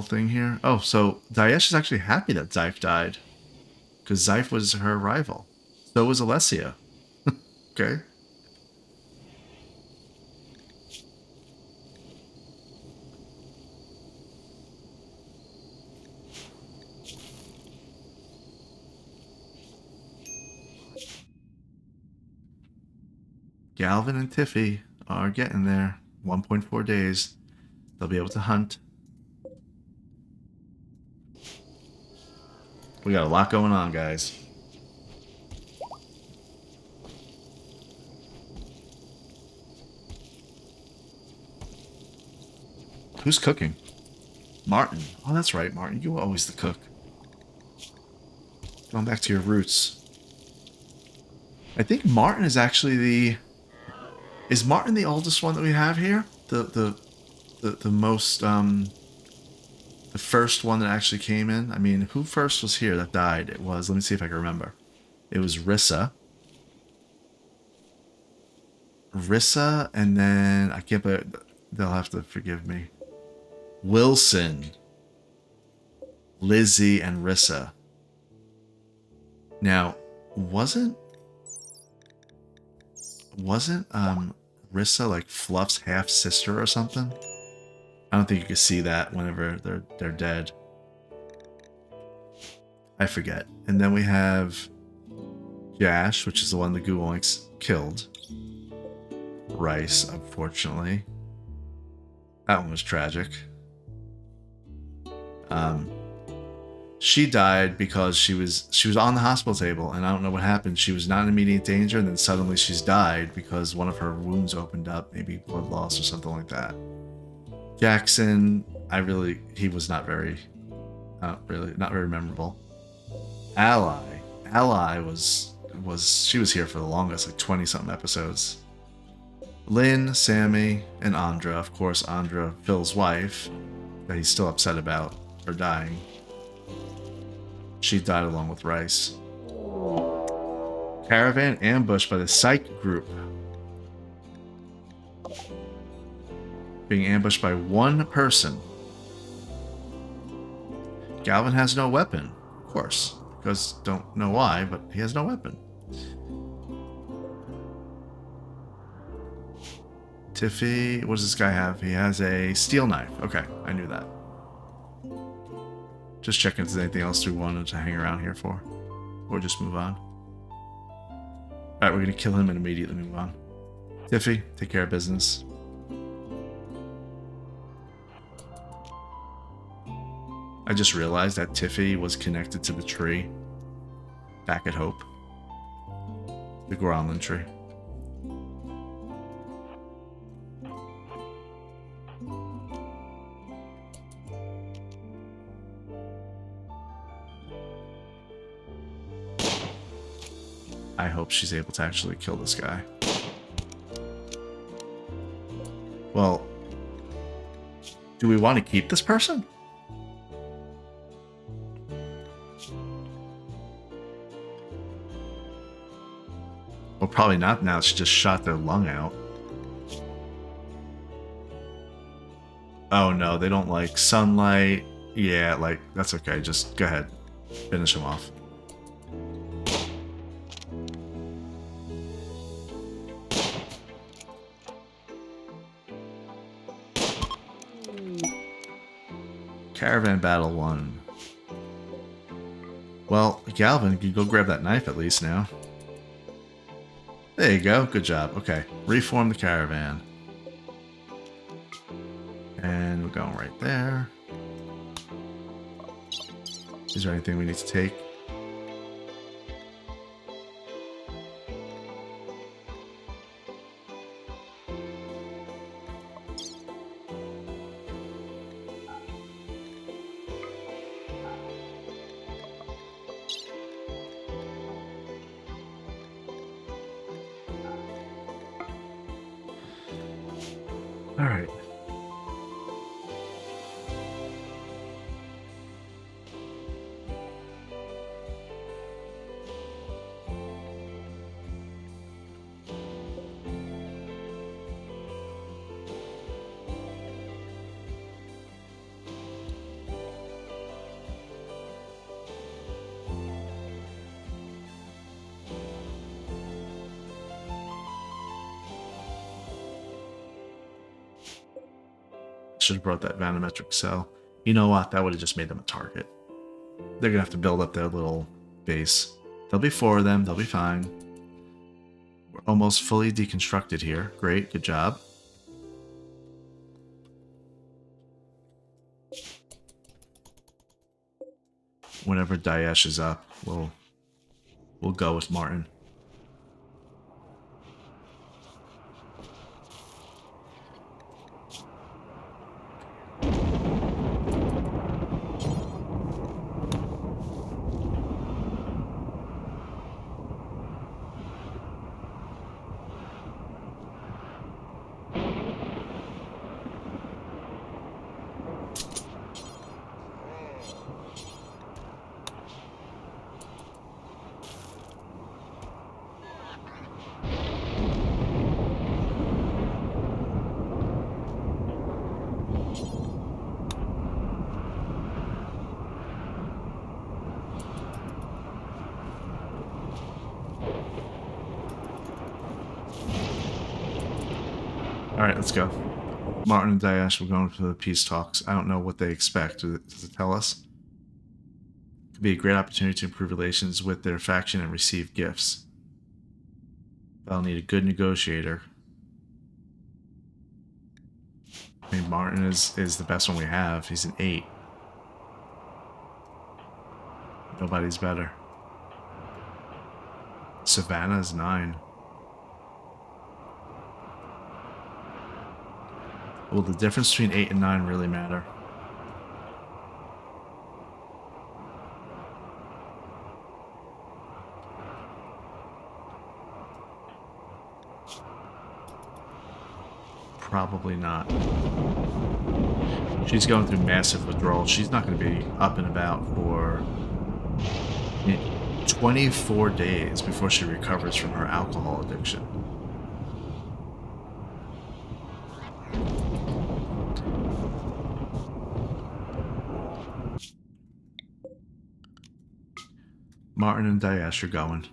thing here? Oh, so Daesh is actually happy that Zyph died, because Zyph was her rival. So was Alessia. Okay. Galvin and Tiffy. are getting there. 1.4 days. They'll be able to hunt. We got a lot going on, guys. Who's cooking? Martin. Oh, that's right, Martin. You were always the cook. Going back to your roots. I think Martin is actually the... Is Martin the oldest one that we have here? The most, the first one that actually came in? I mean, who first was here that died? It was... Let me see if I can remember. It was Rissa. Rissa, and then... I can't believe... They'll have to forgive me. Wilson, Lizzie, and Rissa. Now, wasn't Rissa like Fluff's half sister or something? I don't think you can see that whenever they're dead. I forget. And then we have Jash, which is the one the Gooinks killed. Rice, unfortunately. That one was tragic. She died because she was on the hospital table, and I don't know what happened. She was not in immediate danger, and then suddenly she's died because one of her wounds opened up, maybe blood loss or something like that. Jackson, he was not very memorable. Ally was she was here for the longest, like 20 something episodes. Lynn, Sammy, and Andra. Of course, Andra, Phil's wife, that he's still upset about her dying. She died along with Rice. Caravan ambushed by the Psych group. Being ambushed by one person. Galvin has no weapon. Of course. Because don't know why, but he has no weapon. Tiffy, what does this guy have? He has a steel knife. Okay, I knew that. Just checking if there's anything else we wanted to hang around here for. Or just move on. Alright, we're going to kill him and immediately move on. Tiffy, take care of business. I just realized that Tiffy was connected to the tree back at Hope. The Gromlin tree. I hope she's able to actually kill this guy. Well, do we want to keep this person? Well, probably not now. She just shot their lung out. Oh no, they don't like sunlight. Yeah, like, that's okay. Just go ahead. Finish him off. Caravan Battle 1. Well, Galvin, you go grab that knife at least now. There you go. Good job. Okay. Reform the caravan. And we're going right there. Is there anything we need to take? All right. Should have brought that vanometric cell. You know what? That would have just made them a target. They're gonna have to build up their little base. There'll be 4 of them. They'll be fine. We're almost fully deconstructed here. Great, good job. Whenever Daesh is up, we'll go with Martin. Alright, let's go. Martin and Daesh, we're going for the peace talks. I don't know what they expect. Does it tell us? Could be a great opportunity to improve relations with their faction and receive gifts. But I'll need a good negotiator. I mean, Martin is the best one we have. He's an 8. Nobody's better. Savannah is 9. Will the difference between 8 and 9 really matter? Probably not. She's going through massive withdrawal. She's not going to be up and about for 24 days before she recovers from her alcohol addiction. Martin and Daesh are going.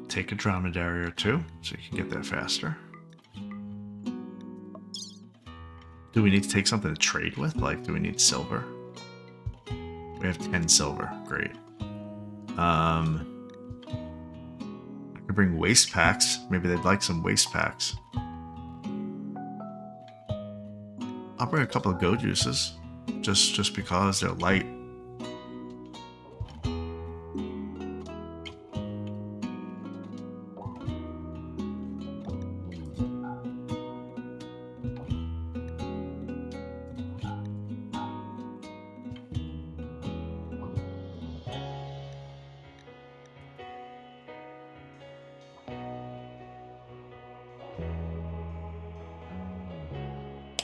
Take a dromedary or 2 so you can get there faster. Do we need to take something to trade with? Like, do we need silver? We have 10 silver. Great. I could bring waste packs. Maybe they'd like some waste packs. I'll bring a couple of go juices. Just because they're light.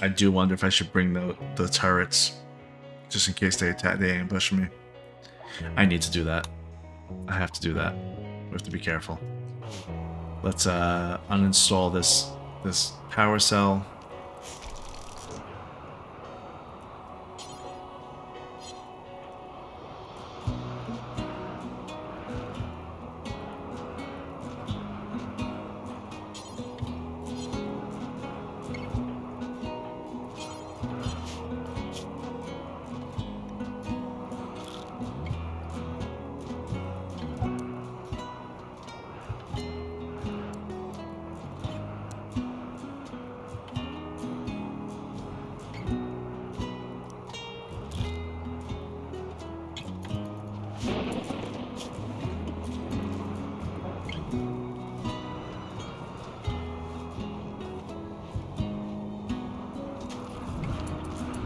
I do wonder if I should bring the turrets, just in case they ambush me. I need to do that. I have to do that. We have to be careful. Let's uninstall this power cell.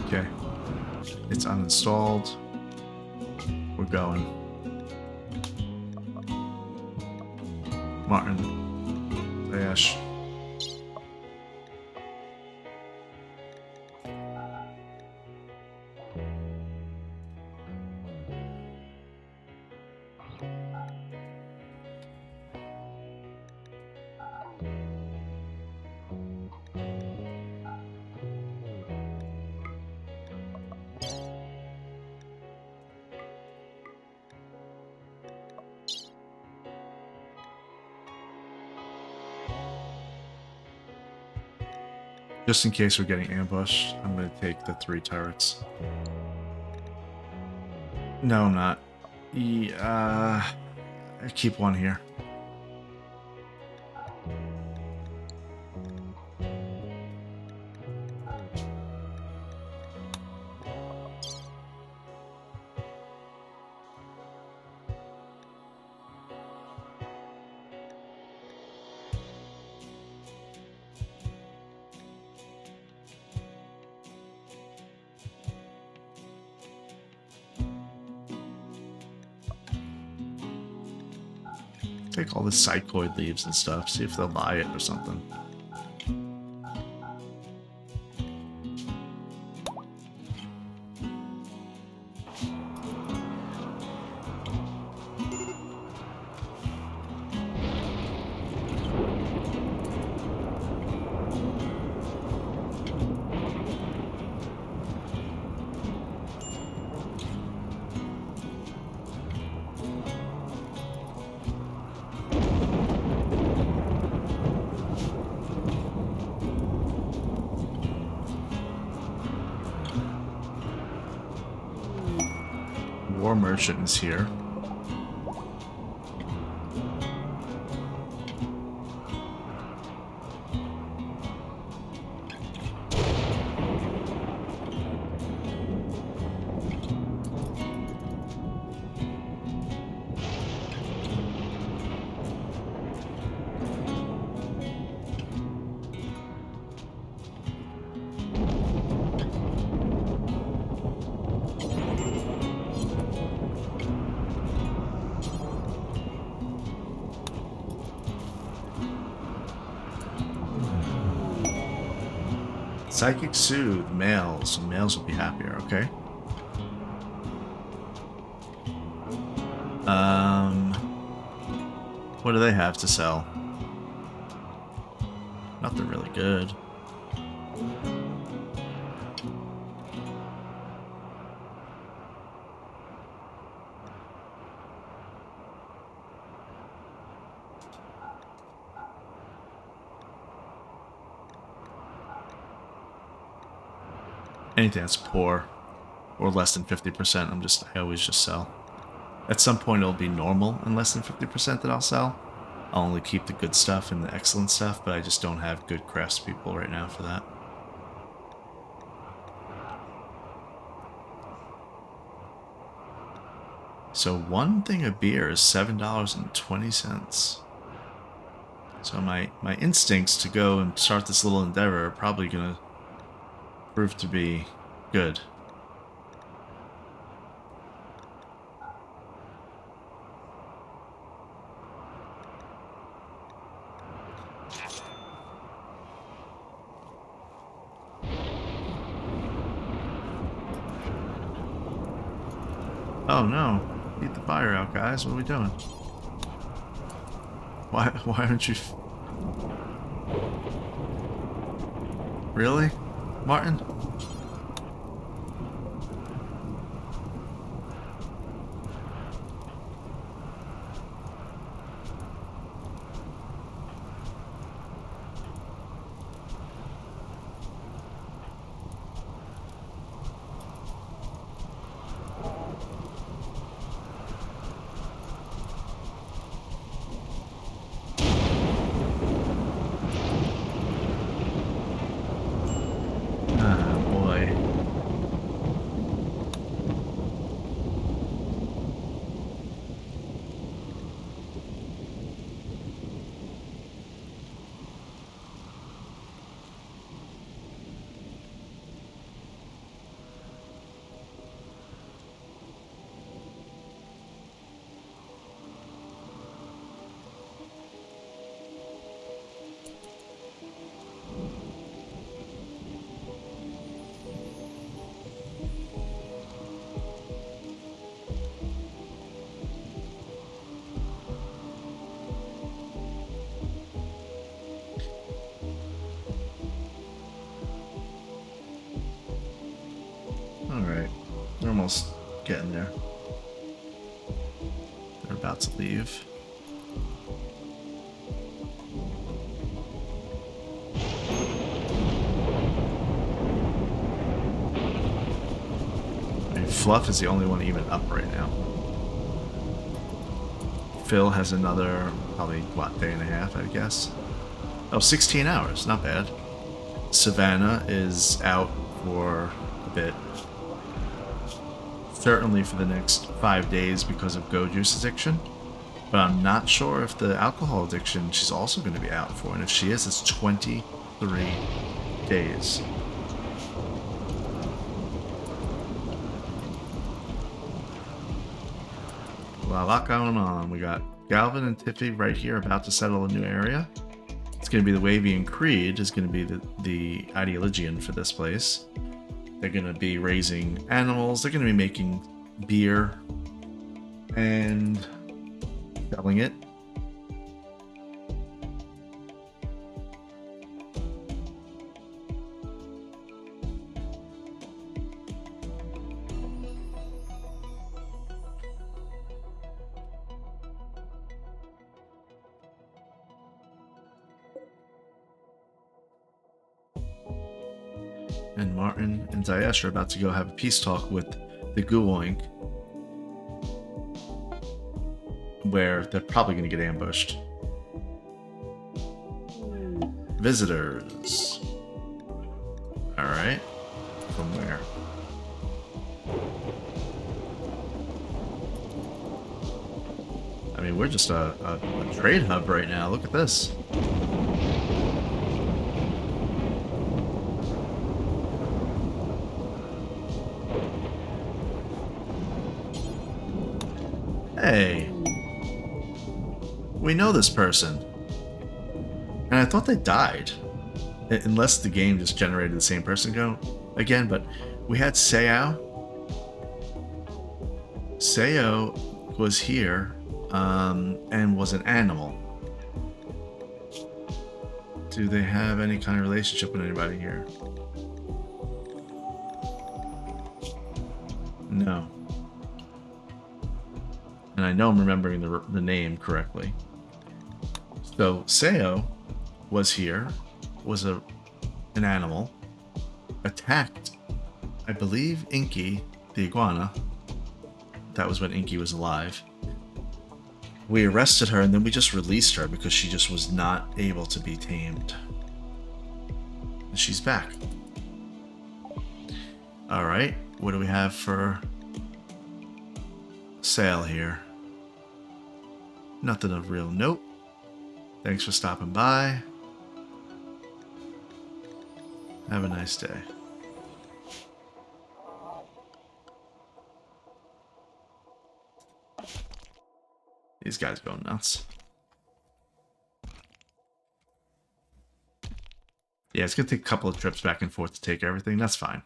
Okay. It's uninstalled. We're going. Martin. Daesh. Just in case we're getting ambushed, I'm going to take the 3 turrets. No, I'm not. I keep one here. Take all the psychoid leaves and stuff, see if they'll buy it or something. War merchant is here. Psychic Soothe, males. Males will be happier, okay? What do they have to sell? Nothing really good. Anything that's poor or less than 50%, I always just sell. At some point it'll be normal and less than 50% that I'll sell. I'll only keep the good stuff and the excellent stuff, but I just don't have good craftspeople right now for that. So one thing of beer is $7.20. So my instincts to go and start this little endeavor are probably gonna prove to be good. Oh no, eat the fire out, guys. What are we doing? Why aren't you... Really? Martin? Alright. We're almost getting there. They're about to leave. Fluff is the only one even up right now. Phil has another, probably, what, day and a half, I guess? Oh, 16 hours. Not bad. Savannah is out for a bit. Certainly for the next 5 days because of Go Juice addiction. But I'm not sure if the alcohol addiction she's also going to be out for. And if she is, it's 23 days. Well, a lot going on. We got Galvin and Tiffy right here about to settle a new area. It's going to be the Wavian Creed is going to be the ideologian for this place. They're going to be raising animals. They're going to be making beer and selling it. And Martin and Daesh are about to go have a peace talk with the Guoink, where they're probably going to get ambushed. Visitors. Alright. From where? I mean, we're just a trade hub right now. Look at this. Hey, we know this person. And I thought they died. Unless the game just generated the same person again, but we had Seo. Seo was here, and was an animal. Do they have any kind of relationship with anybody here? No. And I know I'm remembering the name correctly. So Seo was here, was an animal, attacked, I believe, Inky, the iguana. That was when Inky was alive. We arrested her and then we just released her because she just was not able to be tamed. And she's back. Alright, what do we have for sale here? Nothing of real note. Thanks for stopping by. Have a nice day. These guys go nuts. Yeah, it's gonna take a couple of trips back and forth to take everything. That's fine.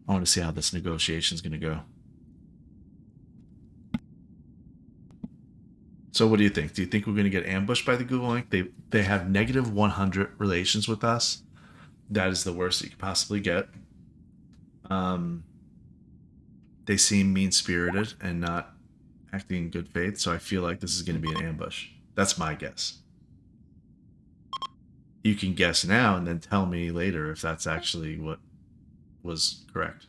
I want to see how this negotiation is going to go. So what do you think? Do you think we're going to get ambushed by the Guoink? They have negative 100 relations with us. That is the worst you could possibly get. They seem mean-spirited and not acting in good faith, so I feel like this is going to be an ambush. That's my guess. You can guess now and then tell me later if that's actually what was correct.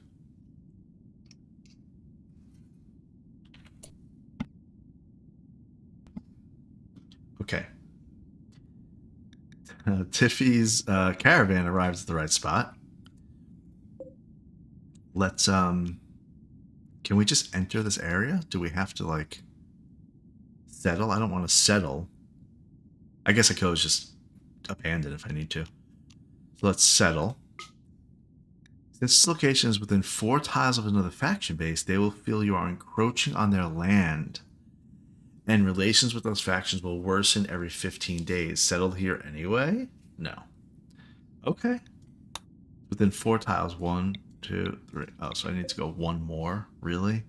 Okay. Tiffy's caravan arrives at the right spot. Let's can we just enter this area? Do we have to like settle? I don't want to settle. I guess I could just abandon if I need to. So let's settle. Since this location is within 4 tiles of another faction base, they will feel you are encroaching on their land. And relations with those factions will worsen every 15 days. Settled here anyway? No. Okay. Within 4 tiles. 1, 2, 3. Oh, so I need to go 1 more? Really?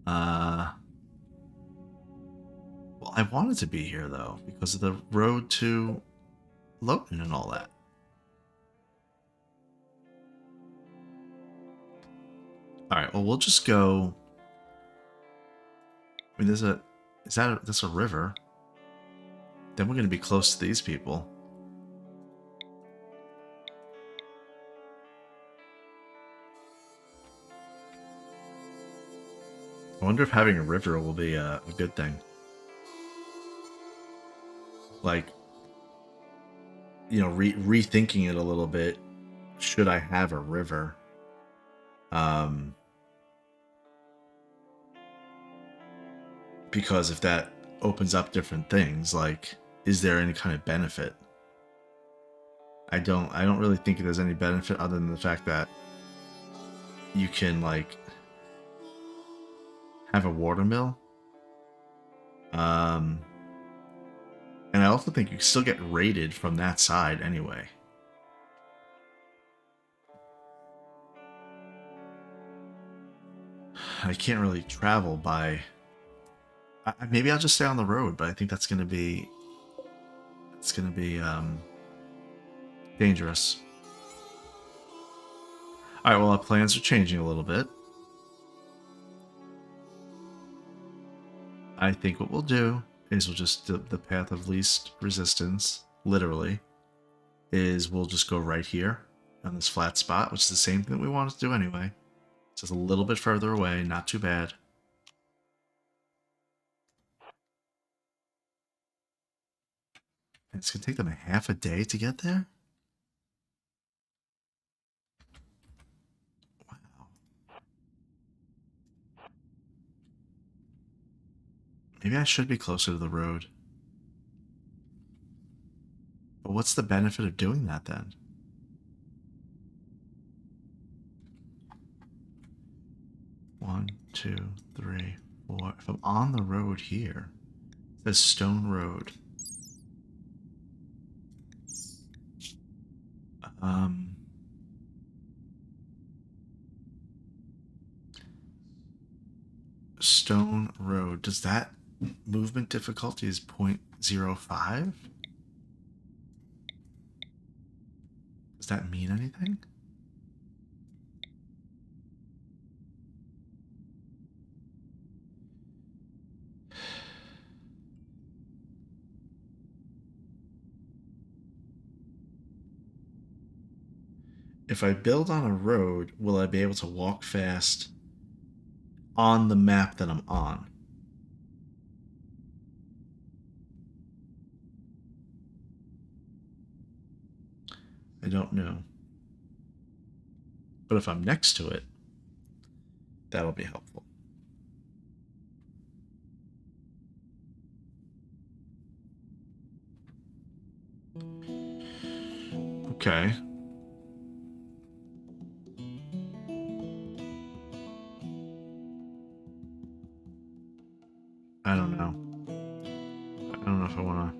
Well, I wanted to be here, though, because of the road to Lowton and all that. All right, well, we'll just go. I mean, that's a river. Then we're going to be close to these people. I wonder if having a river will be a good thing. Like, you know, rethinking it a little bit. Should I have a river? Because if that opens up different things, like, is there any kind of benefit? I don't really think there's any benefit other than the fact that you can, like, have a water mill. And I also think you can still get raided from that side anyway. I can't really travel by... maybe I'll just stay on the road, but I think that's going to be... It's going to be dangerous. Alright, well, our plans are changing a little bit. I think what we'll do is we'll just... The path of least resistance, literally, is we'll just go right here on this flat spot, which is the same thing that we wanted to do anyway. Just a little bit further away, not too bad. And it's going to take them a half a day to get there? Wow. Maybe I should be closer to the road. But what's the benefit of doing that then? One, two, three, four. If I'm on the road here, it says Stone Road. Stone Road. Does that movement difficulty is 0.05? Does that mean anything? If I build on a road, will I be able to walk fast on the map that I'm on? I don't know. But if I'm next to it, that'll be helpful. Okay. I don't know. I don't know if I want to...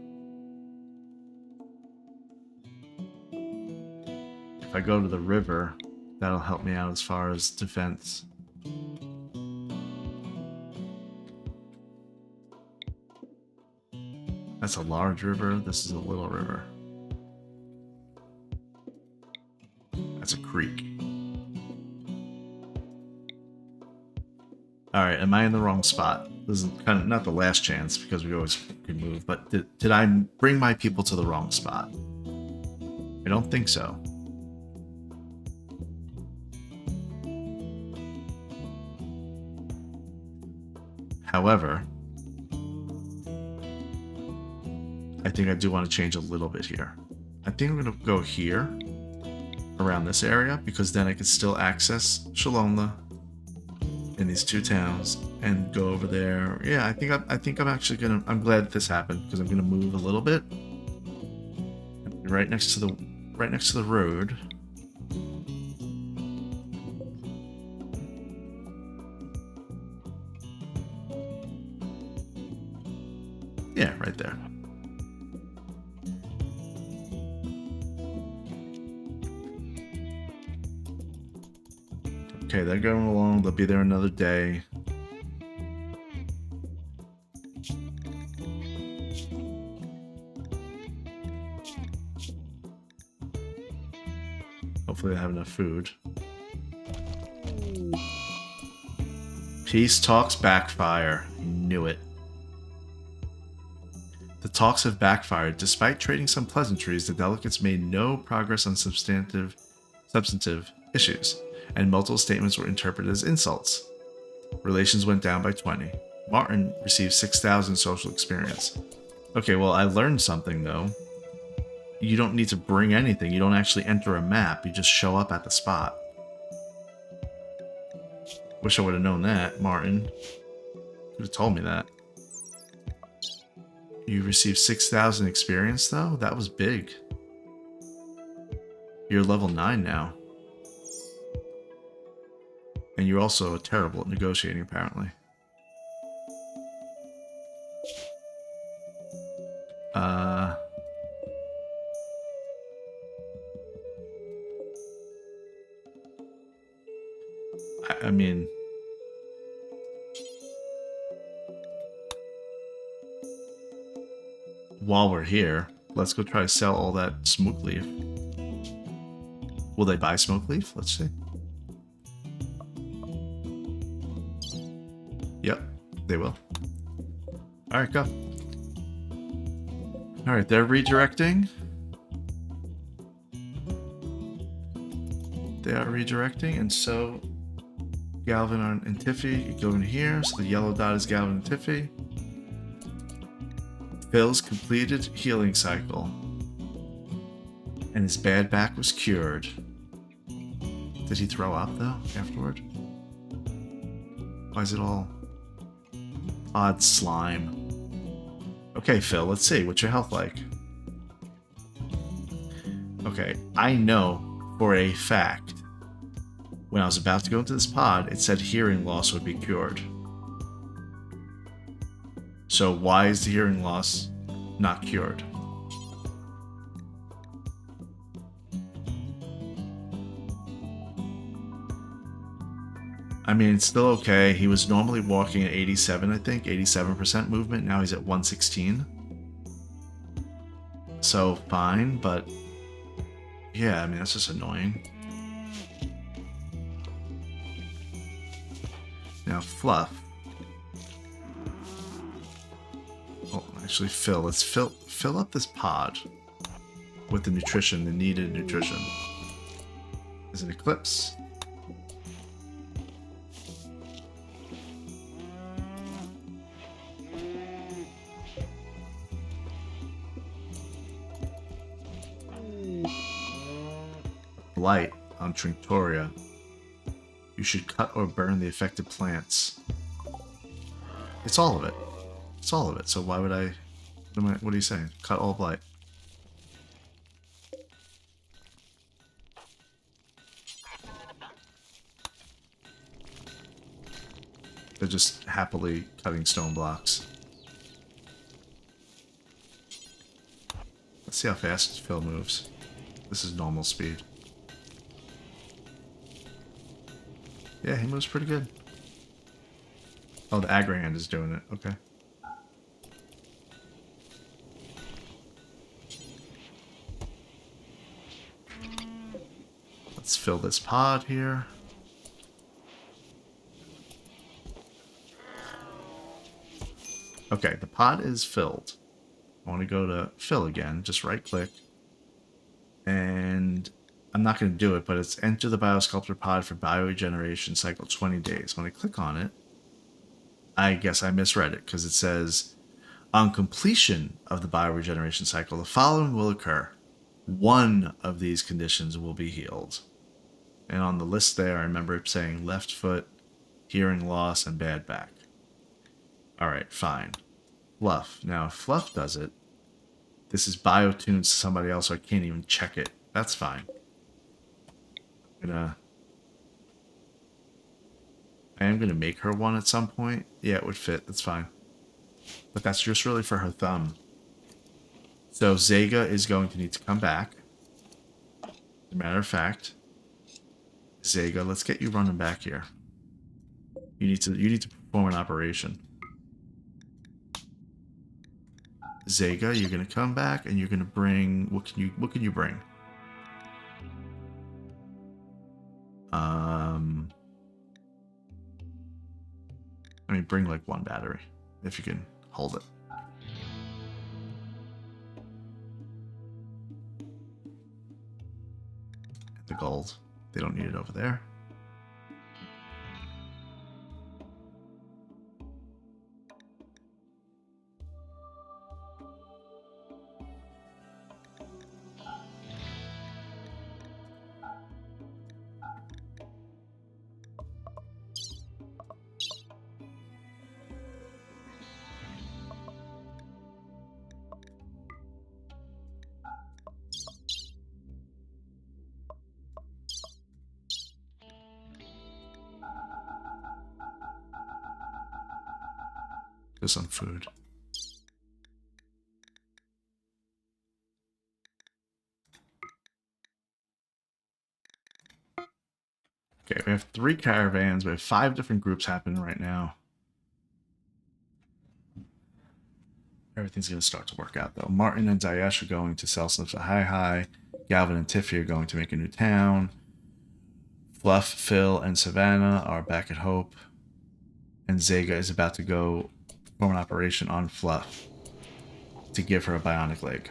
If I go to the river, that'll help me out as far as defense. That's a large river. This is a little river. That's a creek. Alright, am I in the wrong spot? This is kind of not the last chance because we always can move, but did I bring my people to the wrong spot? I don't think so. However, I think I do want to change a little bit here. I think I'm going to go here, around this area, because then I can still access Shalomla in these two towns and go over there. Yeah, I think I'm actually gonna... I'm glad that this happened because I'm gonna move a little bit. Right next to the road. Yeah, right there. Okay, they're going along. They'll be there another day. Hopefully they have enough food. Peace talks backfire. Knew it. The talks have backfired. Despite trading some pleasantries, the delegates made no progress on substantive issues, and multiple statements were interpreted as insults. Relations went down by 20. Martin received 6,000 social experience. Okay, well, I learned something, though. You don't need to bring anything. You don't actually enter a map. You just show up at the spot. Wish I would have known that, Martin. Could have told me that. You received 6,000 experience, though? That was big. You're level 9 now. And you're also terrible at negotiating, apparently. I mean... While we're here, let's go try to sell all that smoke leaf. Will they buy smoke leaf? Let's see. Yep, they will. Alright, go. Alright, they're redirecting. They are redirecting, and so Galvin and Tiffy, you go in here, so the yellow dot is Galvin and Tiffy. Phil's completed healing cycle, and his bad back was cured. Did he throw up, though, afterward? Why is it all odd slime? Okay, Phil, let's see. What's your health like? Okay, I know for a fact when I was about to go into this pod, it said hearing loss would be cured. So why is the hearing loss not cured? I mean, it's still okay. He was normally walking at 87, I think. 87% movement. Now he's at 116. So, fine, but... yeah, I mean, that's just annoying. Now, Fluff. Oh, actually, Phil. Let's fill up this pod with the nutrition, the needed nutrition. There's an Eclipse. Blight on Trinctoria. You should cut or burn the affected plants. It's all of it. It's all of it. So why would I... what are you saying? Cut all blight. They're just happily cutting stone blocks. Let's see how fast Phil moves. This is normal speed. Yeah, he moves pretty good. Oh, the Agrand is doing it. Okay. Let's fill this pod here. Okay, the pod is filled. I want to go to fill again. Just right click. And I'm not going to do it, but it's enter the Biosculptor pod for bioregeneration cycle 20 days. When I click on it, I guess I misread it because it says, on completion of the bioregeneration cycle, the following will occur. One of these conditions will be healed. And on the list there, I remember it saying left foot, hearing loss, and bad back. Alright, fine. Fluff. Now, if Fluff does it, this is biotuned to somebody else, so I can't even check it. That's fine. I am gonna make her one at some point. Yeah, it would fit. That's fine. But that's just really for her thumb. So Zega is going to need to come back. As a matter of fact, Zega, let's get you running back here. You need to perform an operation. Zega, you're gonna come back and you're gonna bring what can you bring? I mean, bring like one battery if you can hold it. The gold. They don't need it over there. Just some food. Okay, we have 3 caravans. We have 5 different groups happening right now. Everything's going to start to work out, though. Martin and Daesh are going to sell stuff to High. Galvin and Tiffy are going to make a new town. Fluff, Phil, and Savannah are back at Hope. And Zega is about to go perform an operation on Fluff to give her a bionic leg.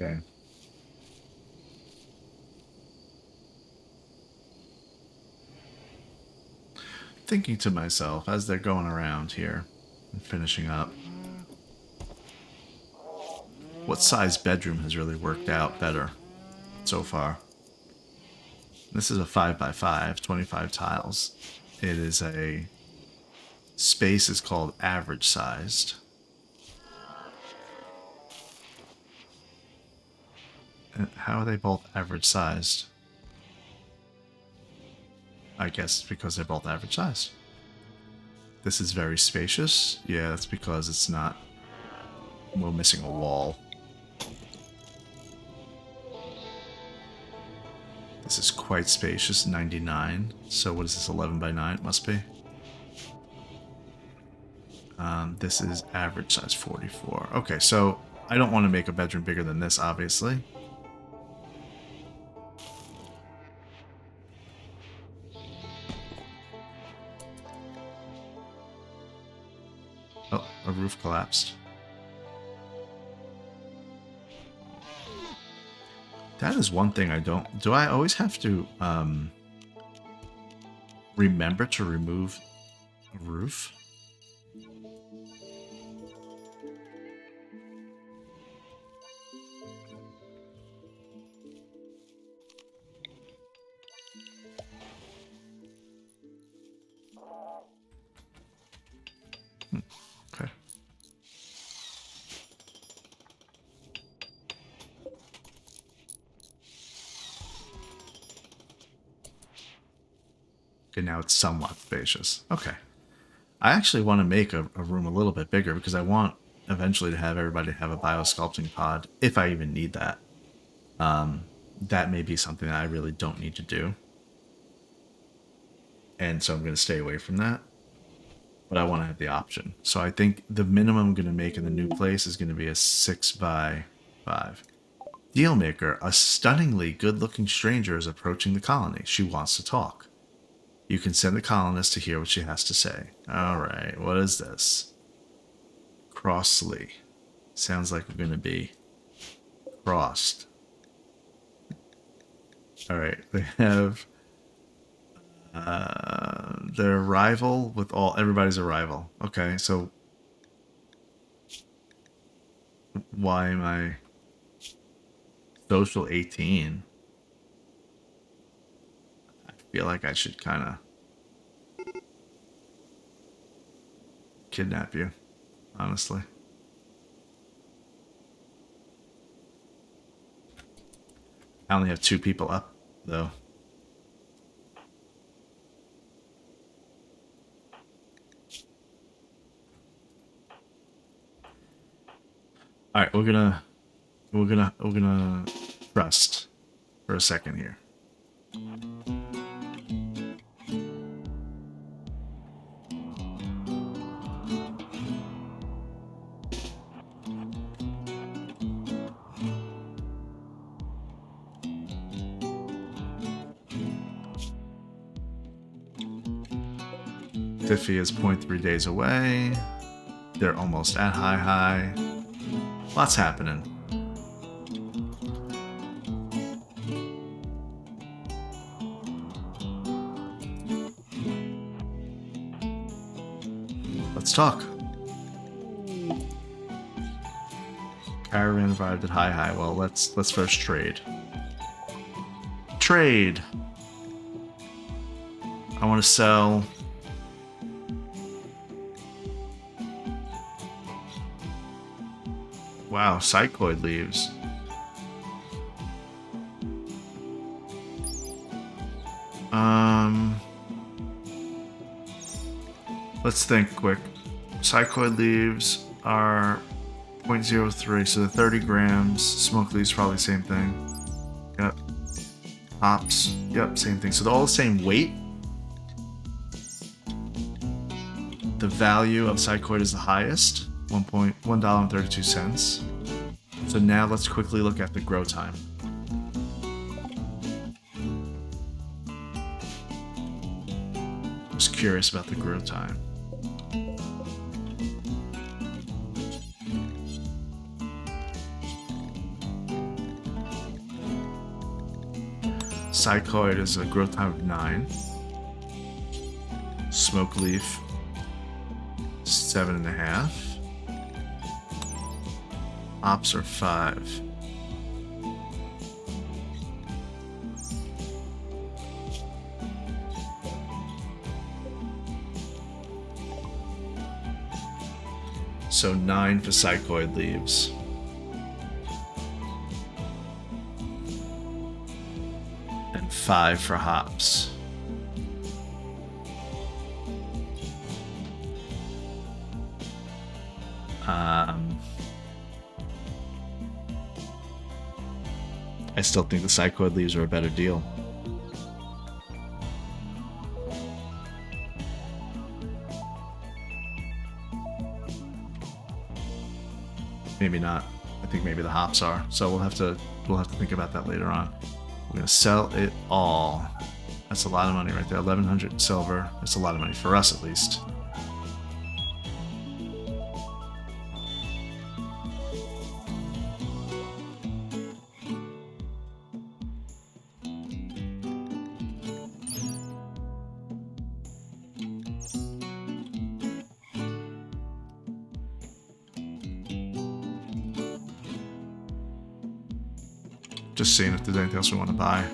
Okay. Thinking to myself as they're going around here and finishing up, what size bedroom has really worked out better so far? This is a 5x5, 25 tiles. It is a space is called average sized. And how are they both average sized? I guess because they're both average sized. This is very spacious. Yeah, that's because it's not... We're missing a wall. This is quite spacious, 99. So what is this, 11 by 9? It must be. This is average size 44. Okay, so I don't want to make a bedroom bigger than this, obviously. Oh, a roof collapsed. That is one thing I don't... Do I always have to remember to remove a roof? Okay. Okay, now it's somewhat spacious. Okay. I actually want to make a room a little bit bigger because I want eventually to have everybody have a biosculpting pod, if I even need that. That may be something that I really don't need to do. And so I'm going to stay away from that. But I want to have the option. So I think the minimum I'm going to make in the new place is going to be a 6x5. Dealmaker, a stunningly good-looking stranger is approaching the colony. She wants to talk. You can send the colonist to hear what she has to say. Alright, what is this? Crossley. Sounds like we're going to be crossed. Alright, they have their arrival with everybody's arrival. Okay, so Why am I social 18? I feel like I should kind of kidnap you, honestly. I only have 2 people up, though. All right, we're gonna trust for a second here. Tiffy is 0.3 days away. They're almost at high. Lots happening. Let's talk. Caravan arrived at high. Well, let's first trade. Trade. I want to sell. Wow, Psychoid leaves. Let's think quick. Psychoid leaves are 0.03, so the 30 grams. Smoke leaves probably same thing. Yep. Hops. Yep, same thing. So they're all the same weight. The value of Psychoid is the highest. $1.32. So now let's quickly look at the grow time. Just curious about the grow time. Psychoid is a growth time of 9. Smoke leaf 7.5. Ops are 5. So 9 for Psychoid leaves. And 5 for hops. I still think the Psychoid leaves are a better deal. Maybe not. I think maybe the hops are. So we'll have to think about that later on. We're gonna sell it all. That's a lot of money right there. 1,100 silver. That's a lot of money for us, at least. Just seeing if there's anything else we want to buy.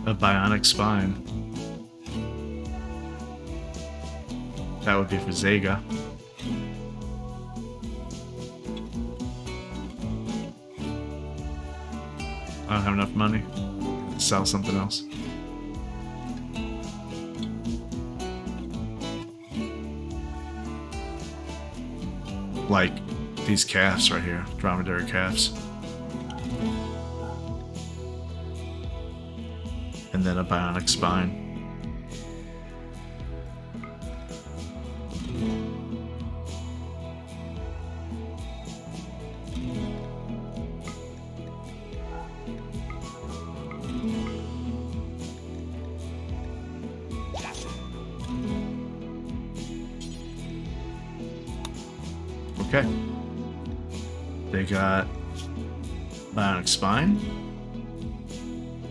A bionic spine. That would be for Zega. I don't have enough money to sell something else. Like these calves right here, dromedary calves. And then a bionic spine. Okay. They got bionic spine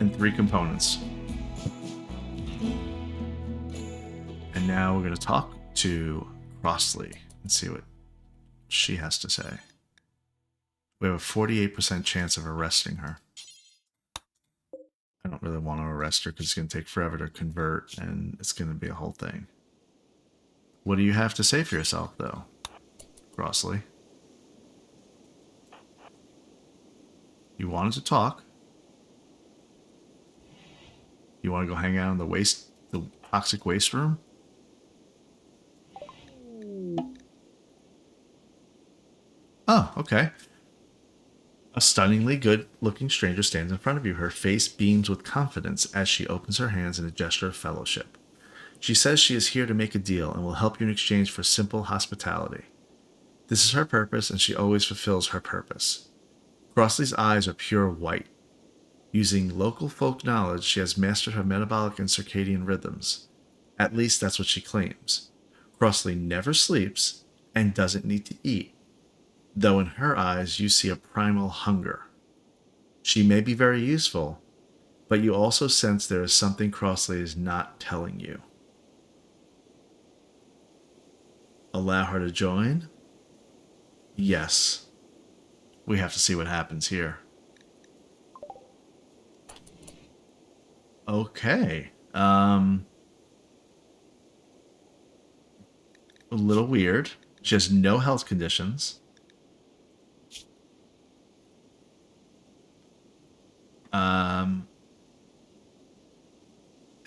and 3 components. And now we're going to talk to Crossley and see what she has to say. We have a 48% chance of arresting her. I don't really want to arrest her because it's going to take forever to convert and it's going to be a whole thing. What do you have to say for yourself, though, Crossley? You wanted to talk. You want to go hang out in the toxic waste room? Oh, okay. A stunningly good-looking stranger stands in front of you. Her face beams with confidence as she opens her hands in a gesture of fellowship. She says she is here to make a deal and will help you in exchange for simple hospitality. This is her purpose, and she always fulfills her purpose. Crossley's eyes are pure white. Using local folk knowledge, she has mastered her metabolic and circadian rhythms. At least that's what she claims. Crossley never sleeps and doesn't need to eat, though in her eyes you see a primal hunger. She may be very useful, but you also sense there is something Crossley is not telling you. Allow her to join? Yes. We have to see what happens here. Okay. A little weird. She has no health conditions.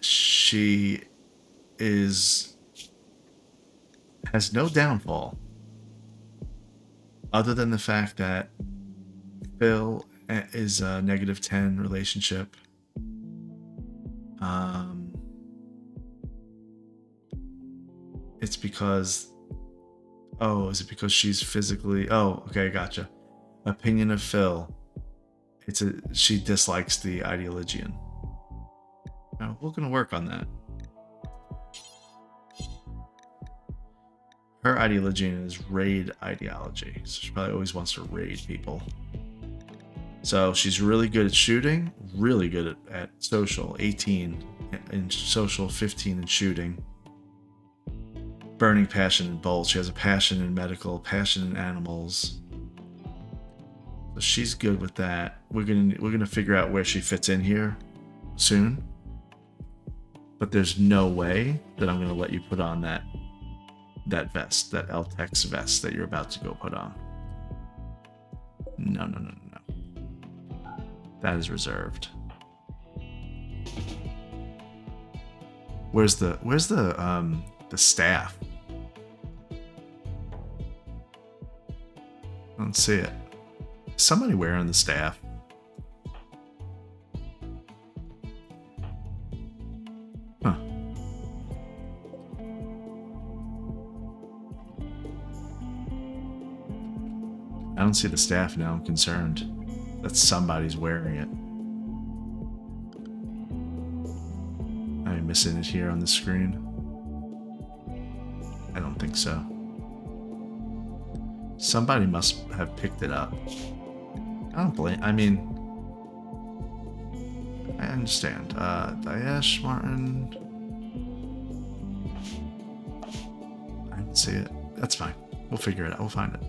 She has no downfall other than the fact that Phil is a -10 relationship. It's because... Oh, is it because she's physically... Oh, okay, gotcha. Opinion of Phil. She dislikes the ideologian. Now, we're going to work on that. Her ideologian is raid ideology, so she probably always wants to raid people. So she's really good at shooting, really good at social, 18 in social, 15 in shooting. Burning passion in both. She has a passion in medical, passion in animals. So she's good with that. We're gonna figure out where she fits in here soon. But there's no way that I'm gonna let you put on that vest, that Eltex vest that you're about to go put on. No. That is reserved. Where's the staff? I don't see it. Somebody wearing the staff. Huh. I don't see the staff now. I'm concerned that somebody's wearing it. Am I missing it here on the screen? I don't think so. Somebody must have picked it up. I don't blame... I mean... I understand. Daesh, Martin... I didn't see it. That's fine. We'll figure it out. We'll find it.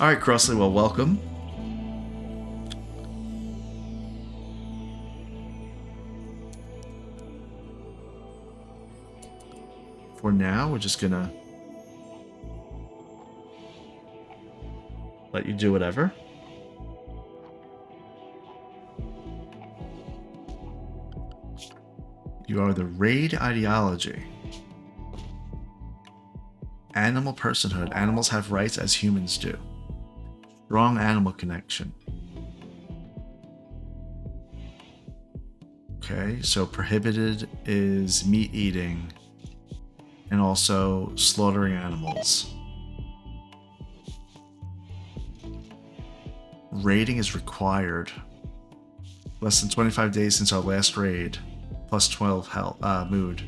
Alright, Crossley, well, welcome. For now, we're just gonna let you do whatever. You are the raid ideology. Animal personhood. Animals have rights as humans do. Strong animal connection. Okay, so prohibited is meat eating and also slaughtering animals. Raiding is required. Less than 25 days since our last raid. Plus 12 health, mood.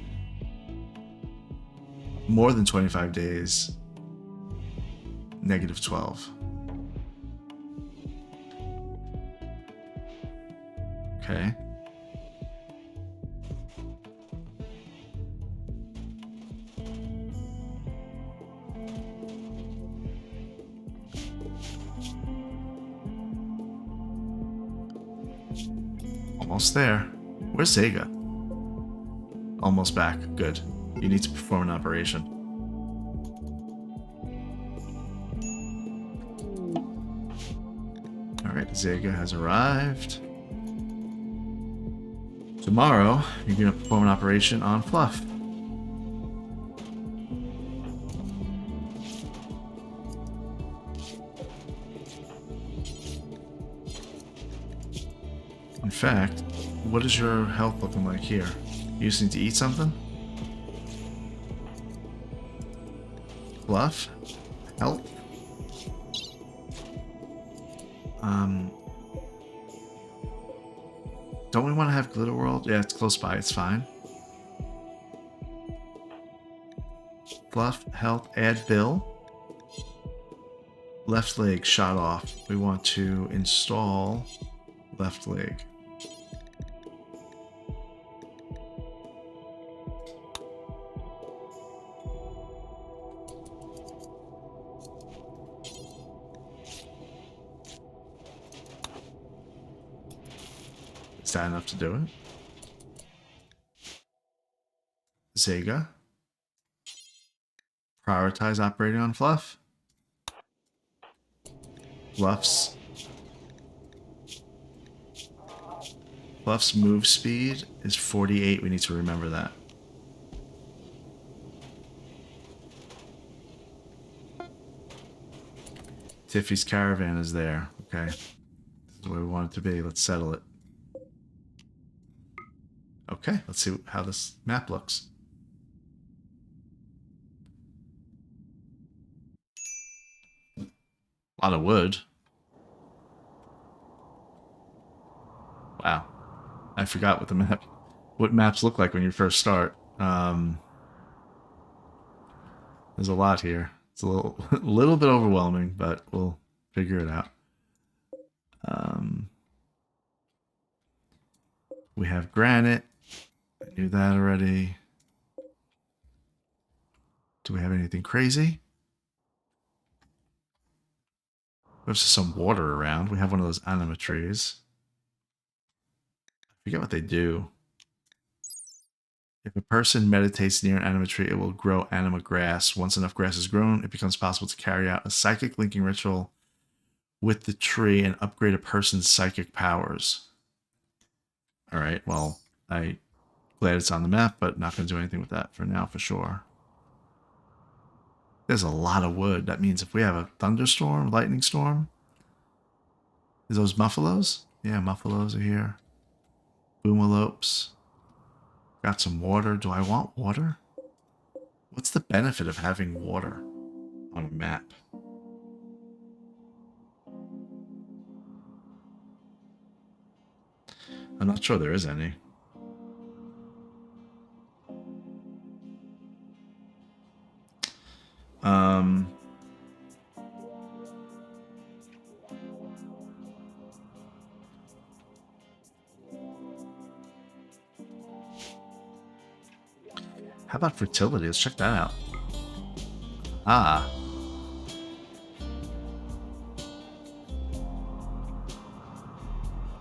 More than 25 days. -12. Okay. Almost there. Where's Zega? Almost back. Good. You need to perform an operation. Alright, Zega has arrived. Tomorrow, you're going to perform an operation on Fluff. In fact, what is your health looking like here? You just need to eat something? Fluff? Health? Don't we want to have Glitter World? Yeah, it's close by. It's fine. Fluff, health, add Bill. Left leg shot off. We want to install left leg. Is that enough to do it? Zega. Prioritize operating on Fluff. Fluff's move speed is 48. We need to remember that. Tiffy's caravan is there. Okay. This is where we want it to be. Let's settle it. Okay, let's see how this map looks. A lot of wood. Wow. I forgot what maps look like when you first start. There's a lot here. It's a little bit overwhelming, but we'll figure it out. We have granite. I knew that already. Do we have anything crazy? We have some water around. We have one of those anima trees. I forget what they do. If a person meditates near an anima tree, it will grow anima grass. Once enough grass is grown, it becomes possible to carry out a psychic linking ritual with the tree and upgrade a person's psychic powers. Alright, well, I'm glad it's on the map, but not going to do anything with that for now, for sure. There's a lot of wood. That means if we have a thunderstorm, lightning storm... Is those muffalos? Yeah, muffalos are here. Boomalopes. Got some water. Do I want water? What's the benefit of having water on a map? I'm not sure there is any. How about fertility? Let's check that out. Ah.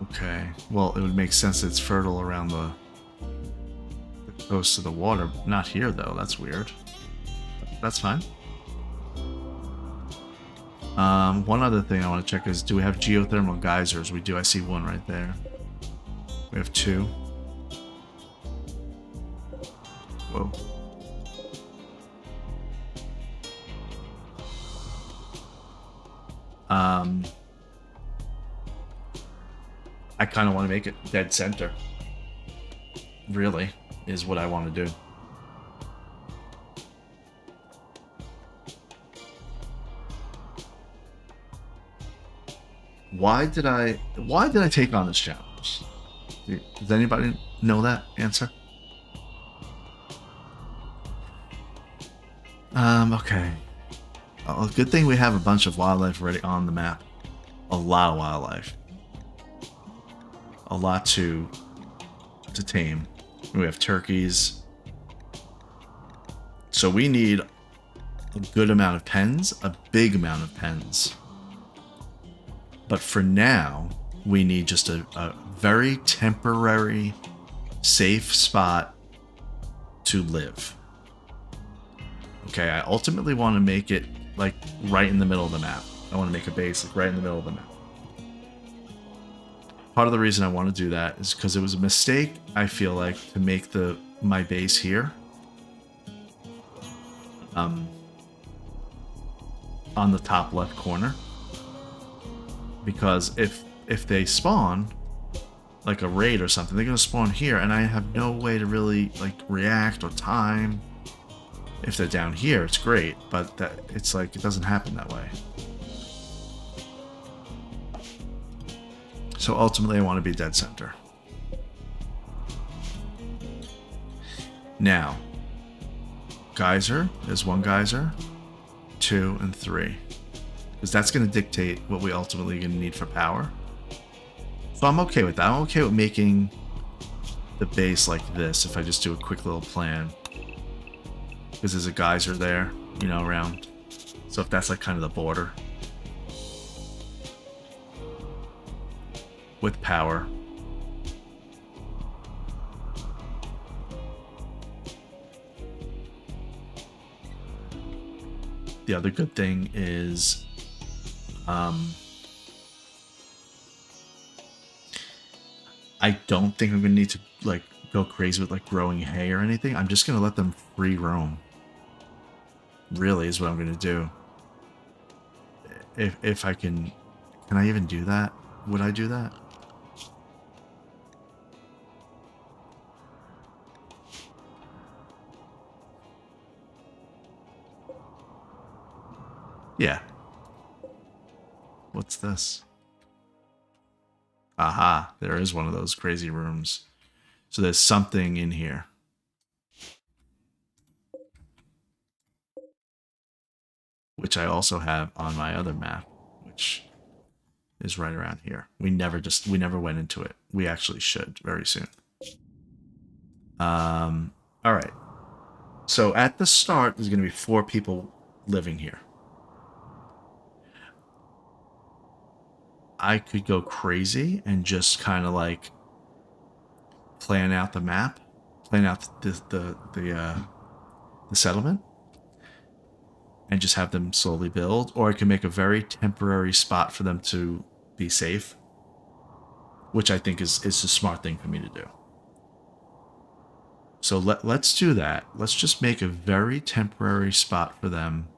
Okay. Well, it would make sense that it's fertile around the coast of the water. Not here, though. That's weird. That's fine. One other thing I want to check is, do we have geothermal geysers? We do. I see one right there. We have two. Whoa. I kind of want to make it dead center. Really, is what I want to do. Why did I take on this challenge? Does anybody know that answer? Okay. A good thing we have a bunch of wildlife already on the map. A lot of wildlife. A lot to tame. We have turkeys. So we need a good amount of pens, a big amount of pens. But for now, we need just a very temporary, safe spot to live. Okay, I ultimately want to make it like right in the middle of the map. I want to make a base like right in the middle of the map. Part of the reason I want to do that is because it was a mistake, I feel like, to make my base here. On the top left corner. Because if they spawn, like a raid or something, they're going to spawn here, and I have no way to really like react or time. If they're down here, it's great, but it's like it doesn't happen that way. So ultimately, I want to be dead center. Now, geyser, there's one geyser, 2 and 3. Because that's going to dictate what we ultimately going to need for power. So I'm okay with that. I'm okay with making the base like this if I just do a quick little plan. Because there's a geyser there, you know, around. So if that's like kind of the border. With power. The other good thing is I don't think I'm gonna need to like go crazy with like growing hay or anything. I'm just gonna let them free roam. Really is what I'm gonna do. If I can I even do that? Would I do that? Yeah. What's this? Aha, there is one of those crazy rooms. So there's something in here. Which I also have on my other map, which is right around here. We never went into it. We actually should very soon. All right. So at the start, there's going to be 4 people living here. I could go crazy and just kind of like plan out the map, plan out the settlement, and just have them slowly build, or I can make a very temporary spot for them to be safe, which I think is a smart thing for me to do. So let's do that. Let's just make a very temporary spot for them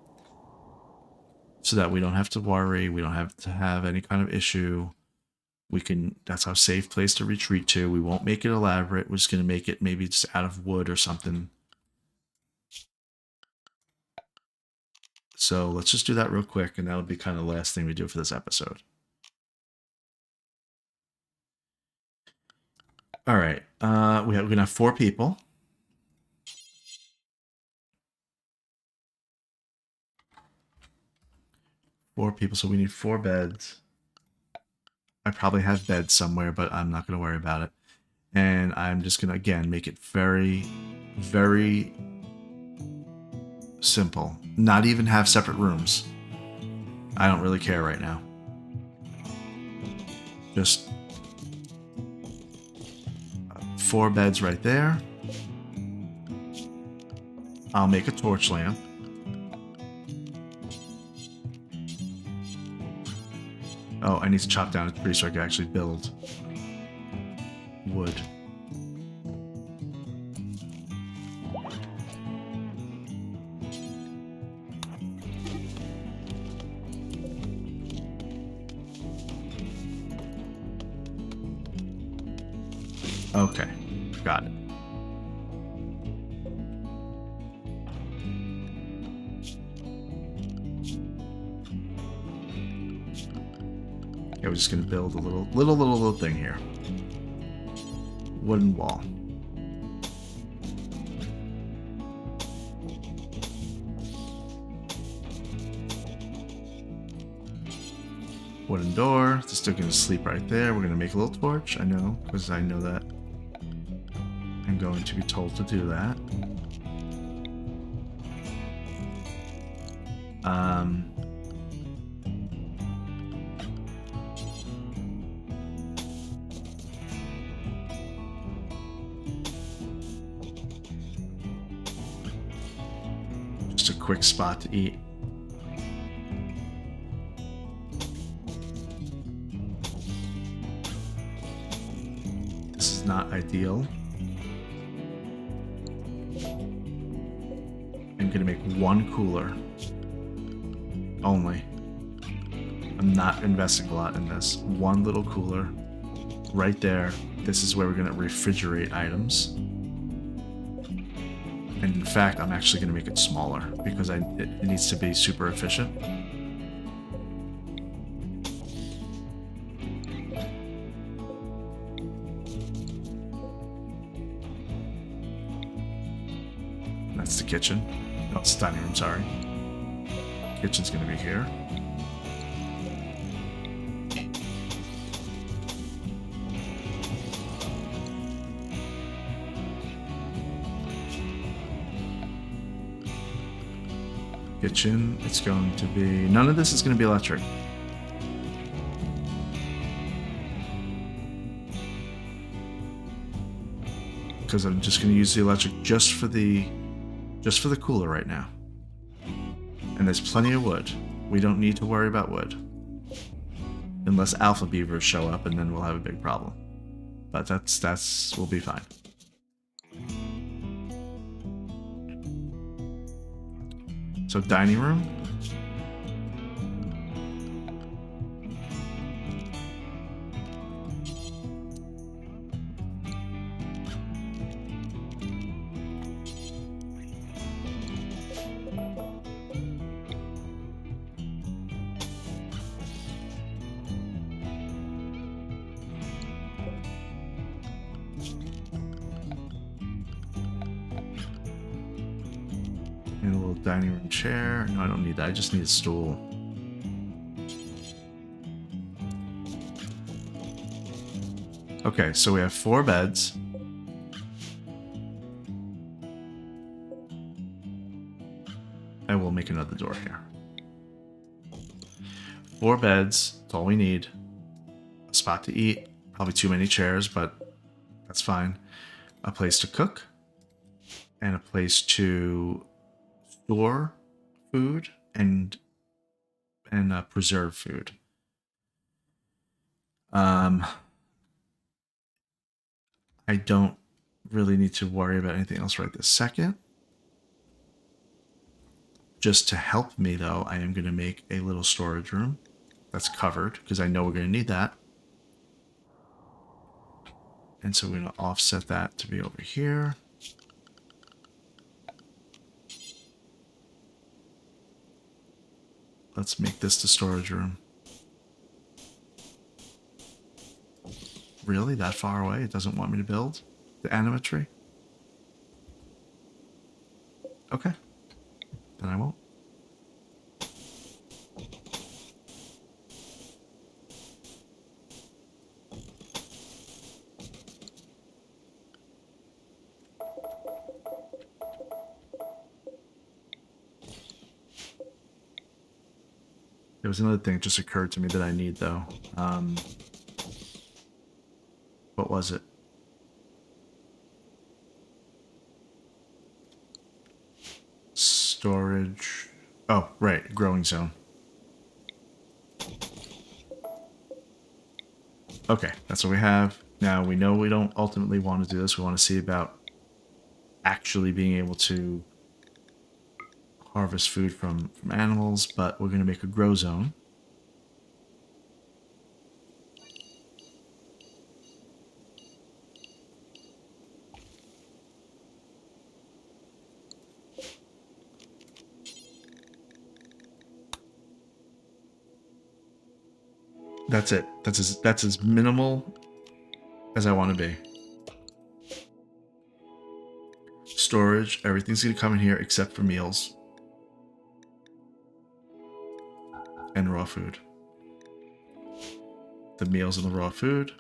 so that we don't have to worry, we don't have to have any kind of issue. That's our safe place to retreat to. We won't make it elaborate. We're just going to make it maybe just out of wood or something. So let's just do that real quick, and that'll be kind of the last thing we do for this episode. All right. We're going to have 4 people. So we need 4 beds. I probably have beds somewhere, but I'm not going to worry about it. And I'm just going to, again, make it very, very simple. Not even have separate rooms. I don't really care right now. Just 4 beds right there. I'll make a torch lamp. Oh, I need to chop down a tree so I can actually build wood. Okay, got it. Okay, we're just gonna build a little thing here. Wooden wall. Wooden door. It's still going to sleep right there. We're going to make a little torch. I know, because I know that I'm going to be told to do that. Just a quick spot to eat. This is not ideal. I'm gonna make one cooler only. I'm not investing a lot in this. One little cooler right there. This is where we're gonna refrigerate items. And in fact, I'm actually gonna make it smaller because it needs to be super efficient. That's the kitchen. No, it's the dining room, sorry. Kitchen's gonna be here. Kitchen, it's going to be... None of this is going to be electric. Because I'm just going to use the electric just for the cooler right now. And there's plenty of wood. We don't need to worry about wood. Unless alpha beavers show up, and then we'll have a big problem. But we'll be fine. So dining room. And a little dining room chair. No, I don't need that. I just need a stool. Okay, so we have 4 beds. And we'll make another door here. 4 beds. That's all we need. A spot to eat. Probably too many chairs, but that's fine. A place to cook. And a place to store food and preserve food. I don't really need to worry about anything else right this second. Just to help me though, I am going to make a little storage room that's covered because I know we're going to need that. And so we're going to offset that to be over here. Let's make this the storage room. Really? That far away? It doesn't want me to build the animatry? Okay. Then I won't. There was another thing that just occurred to me that I need, though. What was it? Storage. Oh, right. Growing zone. Okay, that's what we have. Now, we know we don't ultimately want to do this. We want to see about actually being able to harvest food from animals, but we're going to make a grow zone. That's it. That's as minimal as I want to be. Storage, everything's going to come in here except for meals. And raw food. the meals and the raw food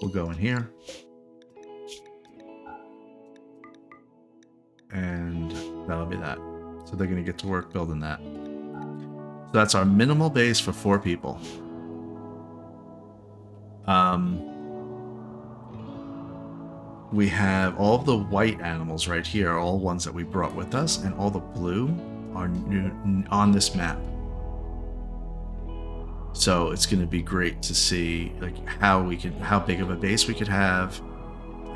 will go in here. And that'll be that. So they're going to get to work building that. So that's our minimal base for 4 people. We have all of the white animals right here, all ones that we brought with us, and all the blue are new on this map. So it's going to be great to see like how big of a base we could have.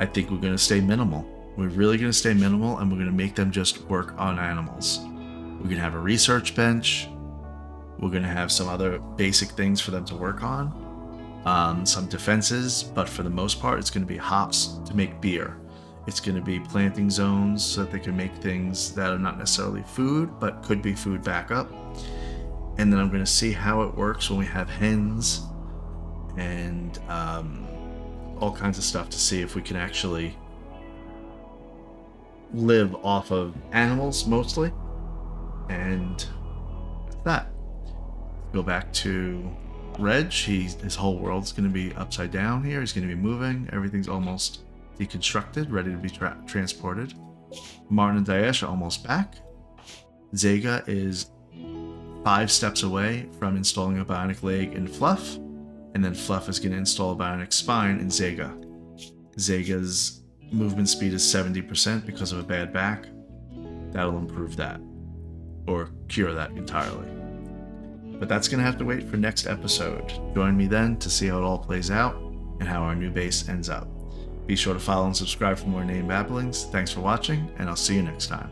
I think we're going to stay minimal. We're really going to stay minimal, and we're going to make them just work on animals. We're going to have a research bench. We're going to have some other basic things for them to work on. Some defenses, but for the most part, it's going to be hops to make beer. It's going to be planting zones so that they can make things that are not necessarily food, but could be food backup. And then I'm going to see how it works when we have hens and all kinds of stuff to see if we can actually live off of animals mostly. And that's that. Go back to Reg. His whole world's going to be upside down here. He's going to be moving. Everything's almost deconstructed, ready to be transported. Martin and Daesh are almost back. Zega is 5 steps away from installing a bionic leg in Fluff, and then Fluff is going to install a bionic spine in Zega. Zega's movement speed is 70% because of a bad back. That'll improve that, or cure that entirely. But that's going to have to wait for next episode. Join me then to see how it all plays out and how our new base ends up. Be sure to follow and subscribe for more Name Babblings. Thanks for watching, and I'll see you next time.